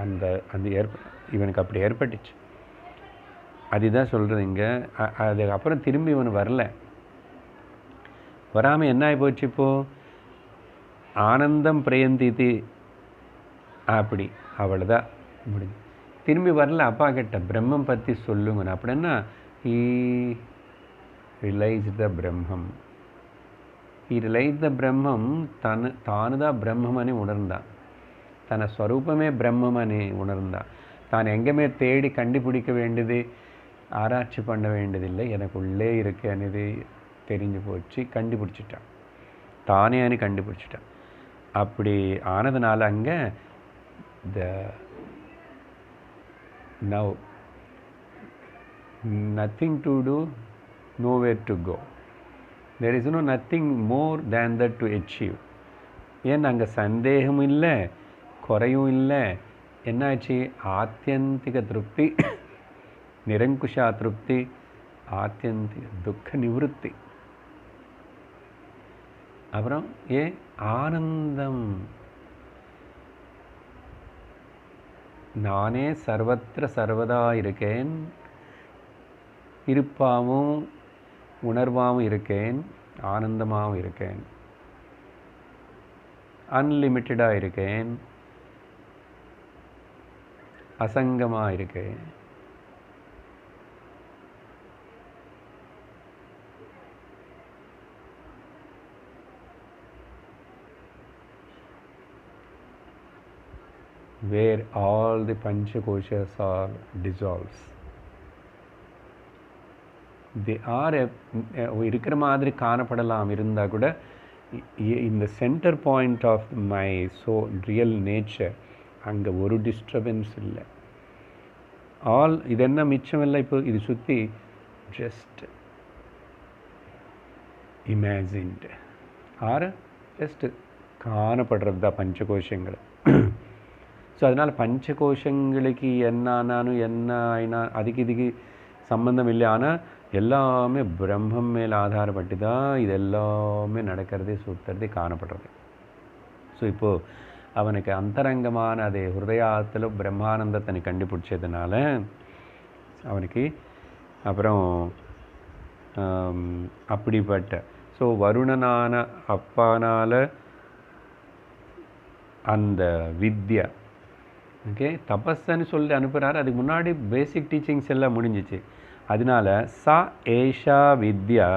அந்த அந்த இவனுக்கு அப்படி ஏற்பட்டுச்சு. அதுதான் சொல்கிறது இங்கே. அதுக்கப்புறம் திரும்பி இவன் வரல. வராமல் என்ன ஆகி போச்சு இப்போது? ஆனந்தம் பிரயந்திதி அப்படி அவ்வளோதான் முடிஞ்சு. திரும்பி வரல அப்பா கிட்ட பிரம்மம் பற்றி சொல்லுங்கன்னு. அப்படின்னா ஈ ரிலைஸ் த பிரம்மம். ఈ రిలైజ్ ద బ్రహ్మం తానుదా బ్రహ్మమని ఉணர்ந்தா. தன ஸ்வரூபமே பிரம்மமனி உணர்ந்தா. தான் எங்கேயுமே தேடி கண்டுபிடிக்க வேண்டியது, ஆராய்ச்சி பண்ண வேண்டியதில்லை, எனக்கு உள்ளே இருக்கேன்னு தெரிஞ்சு போச்சு, கண்டுபிடிச்சிட்டான். தானே அனு கண்டுபிடிச்சிட்டான். அப்படி ஆனதுனால அங்கே the now nothing to do, nowhere to go. There is nothing more than that to achieve. ஏன் அங்கே சந்தேகமும் இல்லை, குறையும் இல்லை. என்னாச்சு? ஆத்தியந்திக திருப்தி, நிரங்குஷா திருப்தி, ஆத்தியந்திக துக்க நிவృత్తి. அப்புறம் ஆனந்தம். நானே சர்வத்திர சர்வதா இருக்கேன், இருப்பாவும் உணர்வாகவும் இருக்கேன், ஆனந்தமாகவும் இருக்கேன், அன்லிமிட்டடாக இருக்கேன், அசங்கமாக இருக்கேன். where all the panchakoshas are dissolves. They are இருக்கிற மாதிரி காணப்படலாம், இருந்தால் கூட இந்த centre point of my real nature அங்கே ஒரு டிஸ்டர்பன்ஸ் இல்லை. ஆல் இது என்ன மிச்சம் இல்லை. இப்போ இது சுற்றி ஜஸ்ட் இமேஜின்டு ஆர் ஜஸ்ட் காணப்படுறது தான் பஞ்சகோஷங்கள். ஸோ அதனால் பஞ்சகோஷங்களுக்கு என்னானாலும் என்ன ஆயினா அதுக்கு இதுக்கு சம்பந்தம் இல்லை. ஆனால் எல்லாமே பிரம்மம் மேல் ஆதாரப்பட்டு தான் இது எல்லாமே நடக்கிறது, சுற்றுறது, காணப்படுறது. ஸோ இப்போது அவனுக்கு அந்தரங்கமான அதே ஹிருதயத்தில் பிரம்மானந்தத்தை கண்டுபிடிச்சதுனால அவனுக்கு அப்புறம் அப்படிப்பட்ட வருணனான அப்பானால் அந்த வித்யா தபஸ்ன்னு சொல்லி அனுப்புகிறாரு. அதுக்கு முன்னாடி பேசிக் டீச்சிங்ஸ் எல்லாம் முடிஞ்சிச்சு. அதனால சா ஏஷா வித்யா,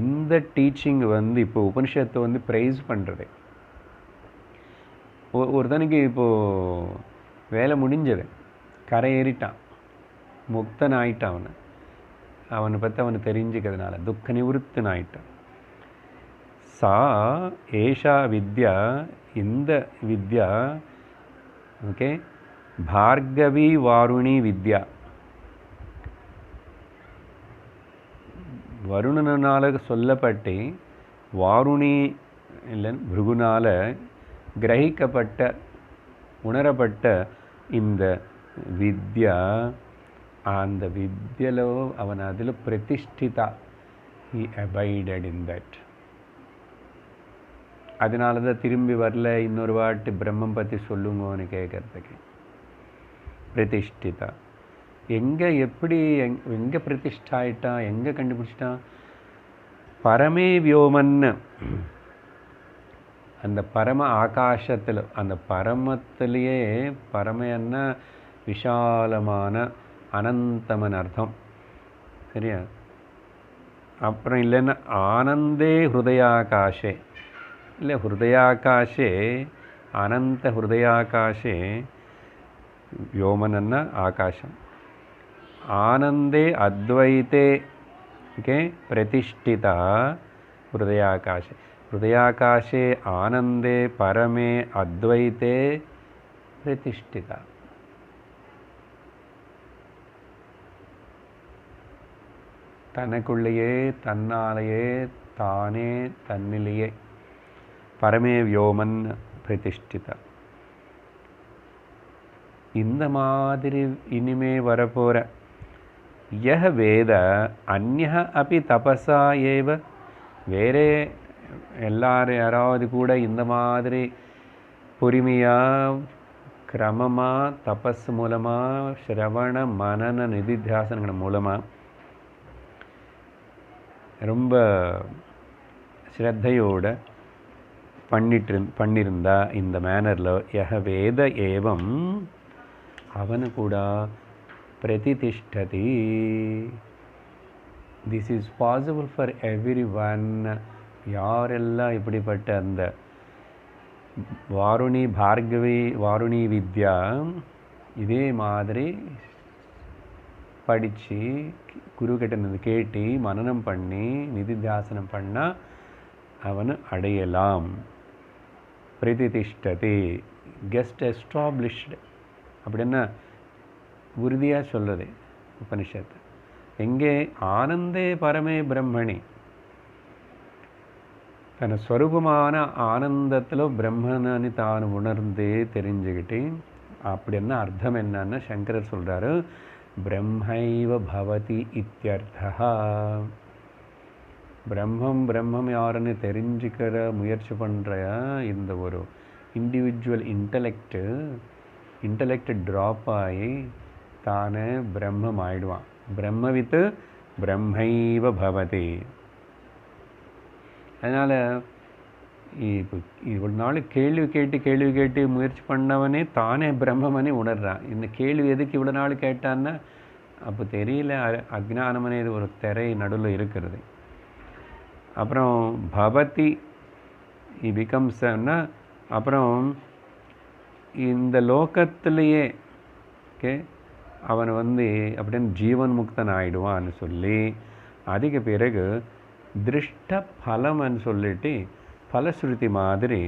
இந்த டீச்சிங் இப்போ உபனிஷத்தை ப்ரைஸ் பண்ணுறது. ஒருத்தனுக்கு இப்போது வேலை முடிஞ்சது, கரை ஏறிட்டான், முக்தன் ஆயிட்டான். அவனை பற்றி அவனுக்கு தெரிஞ்சுக்கிறதுனால துக்க நிவృత్తిன் ஆயிட்டான். சா ஏஷா வித்யா, இந்த வித்யா பார்கவி வாருணி வித்யா. வருணனால் சொல்லப்பட்டு வாருணி இல்லை பிருகுனால் கிரகிக்கப்பட்ட உணரப்பட்ட இந்த வித்யா, அந்த வித்யலோ அவன் அதில் பிரதிஷ்டிதா. he abided in that. அதனால தான் திரும்பி வரல, இன்னொரு வாட்டி பிரம்மம் பற்றி சொல்லுங்கன்னு கேட்கறதுக்கு. பிரதிஷ்டிதா எங்கே, எப்படி, எங்கே பிரதிஷ்டா ஆயிட்டான், எங்கே கண்டுபிடிச்சிட்டான்? பரமே வியோமன்னு, அந்த பரம ஆகாசத்தில், அந்த பரமத்திலேயே, பரமன்னா விஷாலமான அனந்தமன் அர்த்தம், சரியா? அப்புறம் இல்லைன்னா ஆனந்தே ஹிருதயாகாஷே, இல்லை ஹிருதயாகாஷே, அனந்த ஹிருதயாகாஷே, व्योमनन्न आकाशम, आनंदे अद्वैते प्रतिष्ठिता हृदयाकाशे, हृदयाकाशे आनंदे परमे अद्वैते प्रतिष्ठिता. தனக்குள்ளேயே தன்னாலேயே தானே தன்னிலேயே பரமே வியோமன் பிரதிஷ்டிதா. இந்த மாதிரி இனிமே வரப்போகிற யஹ வேத அந்யஹ அபி தபஸா ஏவ, வேறே எல்லாரும் யாராவது கூட இந்த மாதிரி பொறுமையாக கிரமமாக தபஸ் மூலமாக ஸ்ரவண மனன நிதித்தியாசனங்கள் மூலமாக ரொம்ப ஸ்ரத்தையோடு பண்ணியிருந்தா இந்த மேனரில் யஹ வேத ஏவம் அவனு கூட பிரதிதிஷ்டதி. This is possible for everyone. யாரெல்லாம் இப்படிப்பட்ட அந்த வாருணி பார்கவி வாருணி வித்யா இதே மாதிரி படித்து குருக்கிட்ட கேட்டு மனனம் பண்ணி நிதித்தியாசனம் பண்ணால் அவனு அடையலாம். பிரதிதிஷ்டதி கெஸ்ட் எஸ்டாப்ளிஷ்டு அப்படின்னா உறுதியாக சொல்கிறது உபனிஷத்து. எங்கே? ஆனந்தே பரமே பிரம்மணி, தன் ஸ்வரூபமான ஆனந்தத்தில் பிரம்மனு தான் உணர்ந்து தெரிஞ்சுக்கிட்டு. அப்படின்னா அர்த்தம் என்னன்னா சங்கரர் சொல்கிறாரு, பிரம்மைவ பவதி இத்யர்த்தா. பிரம்மம் யாருன்னு தெரிஞ்சுக்கிற முயற்சி பண்ணுற இந்த ஒரு இண்டிவிஜுவல் இன்டலெக்ட் ட்ராப் ஆகி தானே பிரம்மம் ஆயிடுவான். பிரம்மவித்து பிரம்மைவ பவதி. அதனால் இப்போ ஒரு நாள் கேள்வி கேட்டு முயற்சி பண்ணவனே தானே பிரம்மமனே உணர்றான். இந்த கேள்வி எதுக்கு இவ்வளோ நாள் கேட்டான்னா அப்போ தெரியல, அஜ்ஞானமனே இது ஒரு திரை நடுவில் இருக்கிறது. அப்புறம் பவதி பிகம்ஸ்னா அப்புறம் இந்த லோகத்திலேயே அவன் அப்படின்னு ஜீவன் முக்தன் ஆயிடுவான்னு சொல்லி அதுக்கு பிறகு திருஷ்ட பலம்னு சொல்லிட்டு பலஸ்ருதி மாதிரி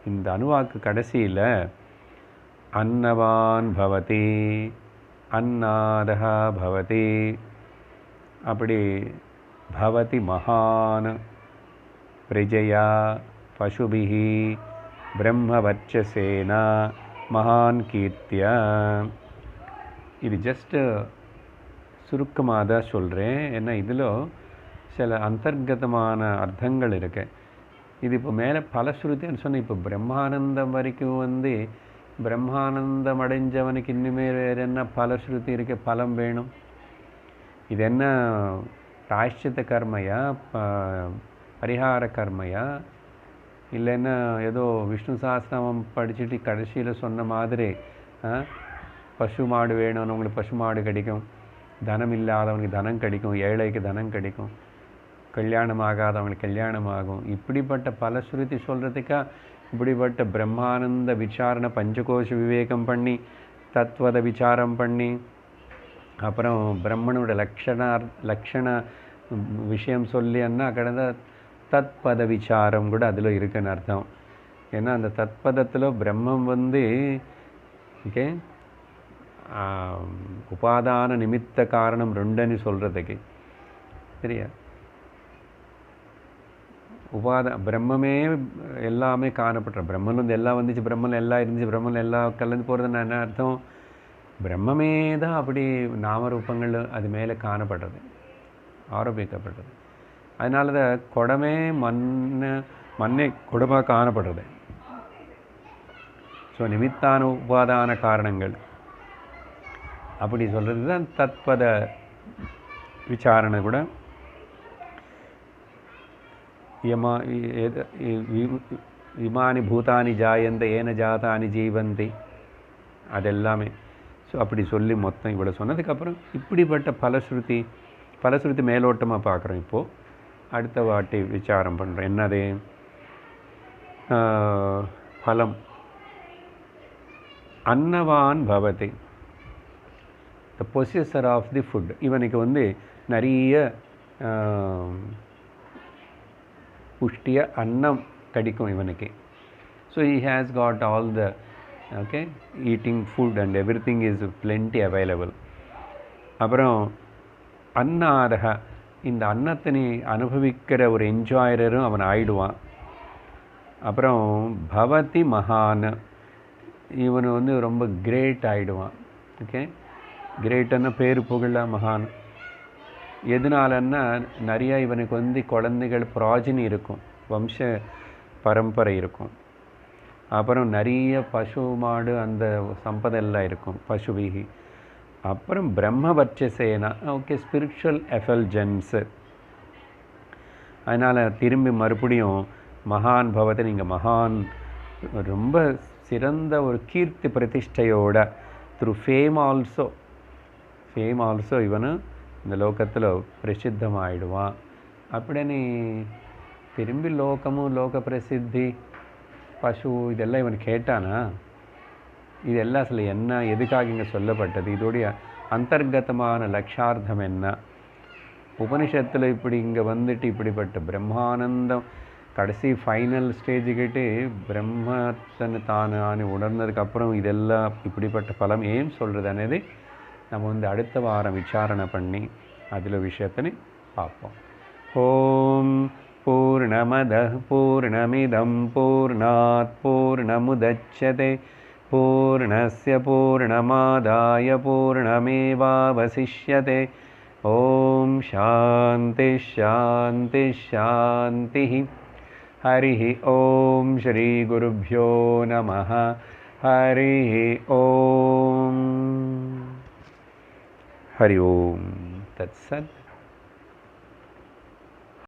இந்த அணுவாக்கு கடைசியில் அன்னவான் பவதி அன்னாதா பவதி அப்படி பவதி மகான் பிரஜயா பசுபிஹி பிரம்மவர்ச்சசேனா மகான் கீர்த்தியா. இது ஜஸ்ட் சுருக்கமாக தான் சொல்கிறேன், ஏன்னா இதில் சில அந்தர்கதமான அர்த்தங்கள் இருக்கு. இது இப்போ மேலே பலஸ்ருதின்னு சொன்னால் இப்போ பிரம்மானந்தம் வரைக்கும் பிரம்மானந்தம் அடைஞ்சவனுக்கு இன்னுமே வேறு என்ன பலஸ்ருதி இருக்க பலம் வேணும். இது என்ன பிராயஷ்சித்த கர்மையா பரிகார கர்மையா இல்லைன்னா ஏதோ விஷ்ணு சாஸ்திரம் படிச்சுட்டு கடைசியில் சொன்ன மாதிரி பசு மாடு வேணும்னு உங்களுக்கு பசு மாடு கிடைக்கும், தனம் இல்லாதவனுக்கு தனம் கிடைக்கும், ஏழைக்கு தனம் கிடைக்கும், கல்யாணம் ஆகாதவங்களுக்கு கல்யாணம் ஆகும். இப்படிப்பட்ட பலஸ்ருதி சொல்கிறதுக்கா இப்படிப்பட்ட பிரம்மானந்த விசாரணை பஞ்சகோஷ விவேகம் பண்ணி தத்துவத விசாரம் பண்ணி அப்புறம் பிரம்மனோட லக்ஷண விஷயம் சொல்லி அண்ணா கடந்த தத்பத விசாரம் கூட அதில் இருக்குன்னு அர்த்தம். ஏன்னா அந்த தத்பதத்தில் பிரம்மம் உபாதான நிமித்த காரணம் ரெண்டுன்னு சொல்கிறதுக்கு சரியா. பிரம்மமே எல்லாமே காணப்படுற பிரம்மன் எல்லாம் வந்துச்சு, பிரம்மன் எல்லாம் இருந்துச்சு, பிரம்மன் எல்லாம் கலந்து போகிறதுன்னு என்ன அர்த்தம்? பிரம்மமே தான் அப்படி நாமரூபங்கள் அது மேலே காணப்படுறது, ஆரோபிக்கப்படுறது. அதனால தான் குடமே மண்ணே குடமாக காணப்படுறது. ஸோ நிமித்தான உபாதான காரணங்கள் அப்படி சொல்கிறது தான் தத்பத விசாரணை கூட. இமானி பூதானி ஜாயந்த ஏன ஜாதானி ஜீவந்தி அதெல்லாமே. ஸோ அப்படி சொல்லி மொத்தம் இவ்வளோ சொன்னதுக்கப்புறம் இப்படிப்பட்ட பலஸ்ருதி மேலோட்டமாக பார்க்குறோம். இப்போது அடுத்த வாட்டி விசாரம் பண்ணுறோம். என்னது பலம்? அன்னவான் பவதி, த பொசஸர் ஆஃப் தி ஃபுட். இவனுக்கு நிறைய புஷ்டிய அன்னம் கிடைக்கும் இவனுக்கு. So he has got all the eating food and everything is plenty available. அப்புறம் அன்னாதக, இந்த அன்னத்தை நீ அனுபவிக்கிற ஒரு என்ஜாயரும் அவன் ஆயிடுவான். அப்புறம் பவதி மகான், இவனு ரொம்ப கிரேட் ஆகிடுவான். கிரேட்டுன்னா பேர் புகழ மகான். எதனாலன்னா நிறையா இவனுக்கு குழந்தைகள் ப்ராஜினி இருக்கும், வம்ச பரம்பரை இருக்கும். அப்புறம் நிறைய பசு மாடு அந்த சம்பதெல்லாம் இருக்கும் பசுவிகி. அப்புறம் பிரம்மவர்ச்சசேனா, ஓகே, ஸ்பிரிச்சுவல் எஃபல்ஜென்ஸு. அதனால் திரும்பி மறுபடியும் மகான் பவத்தை, நீங்கள் மகான் ரொம்ப சிறந்த ஒரு கீர்த்தி பிரதிஷ்டையோட த்ரூ ஃபேம் ஆல்சோ இவனு இந்த லோகத்தில் பிரசித்தமாயிடுவான். அப்படின்னு திரும்பி லோகமும் லோக பிரசித்தி பசு இதெல்லாம் இவன் கேட்டானா? இதெல்லாம் சில என்ன, எதுக்காக இங்கே சொல்லப்பட்டது, இதோடைய அந்தர்கதமான லட்சார்த்தம் என்ன? உபனிஷத்தில் இப்படி இங்கே வந்துட்டு இப்படிப்பட்ட பிரம்மானந்தம் கடைசி ஃபைனல் ஸ்டேஜுக்கிட்டு பிரம்மத்தனை தானே உணர்ந்ததுக்கப்புறம் இதெல்லாம் இப்படிப்பட்ட பலம் ஏன் சொல்கிறது అనేది நம்ம அடுத்த வாரம் விசாரணை பண்ணி அதில் விஷயத்தினை பார்ப்போம். ஓம் பூர்ணமத பூர்ணமிதம் பூர்ணாத் பூர்ணமுதச்யதே பூர்ணஸ்ய பூர்ணமாதாய பூர்ணமேவாவசிஷ்யதே. ஓம் சாந்தி சாந்தி சாந்தி. हरिः ओम श्री गुरुभ्यो नमः. हरिः ओम. हरि ओम तत्सत्.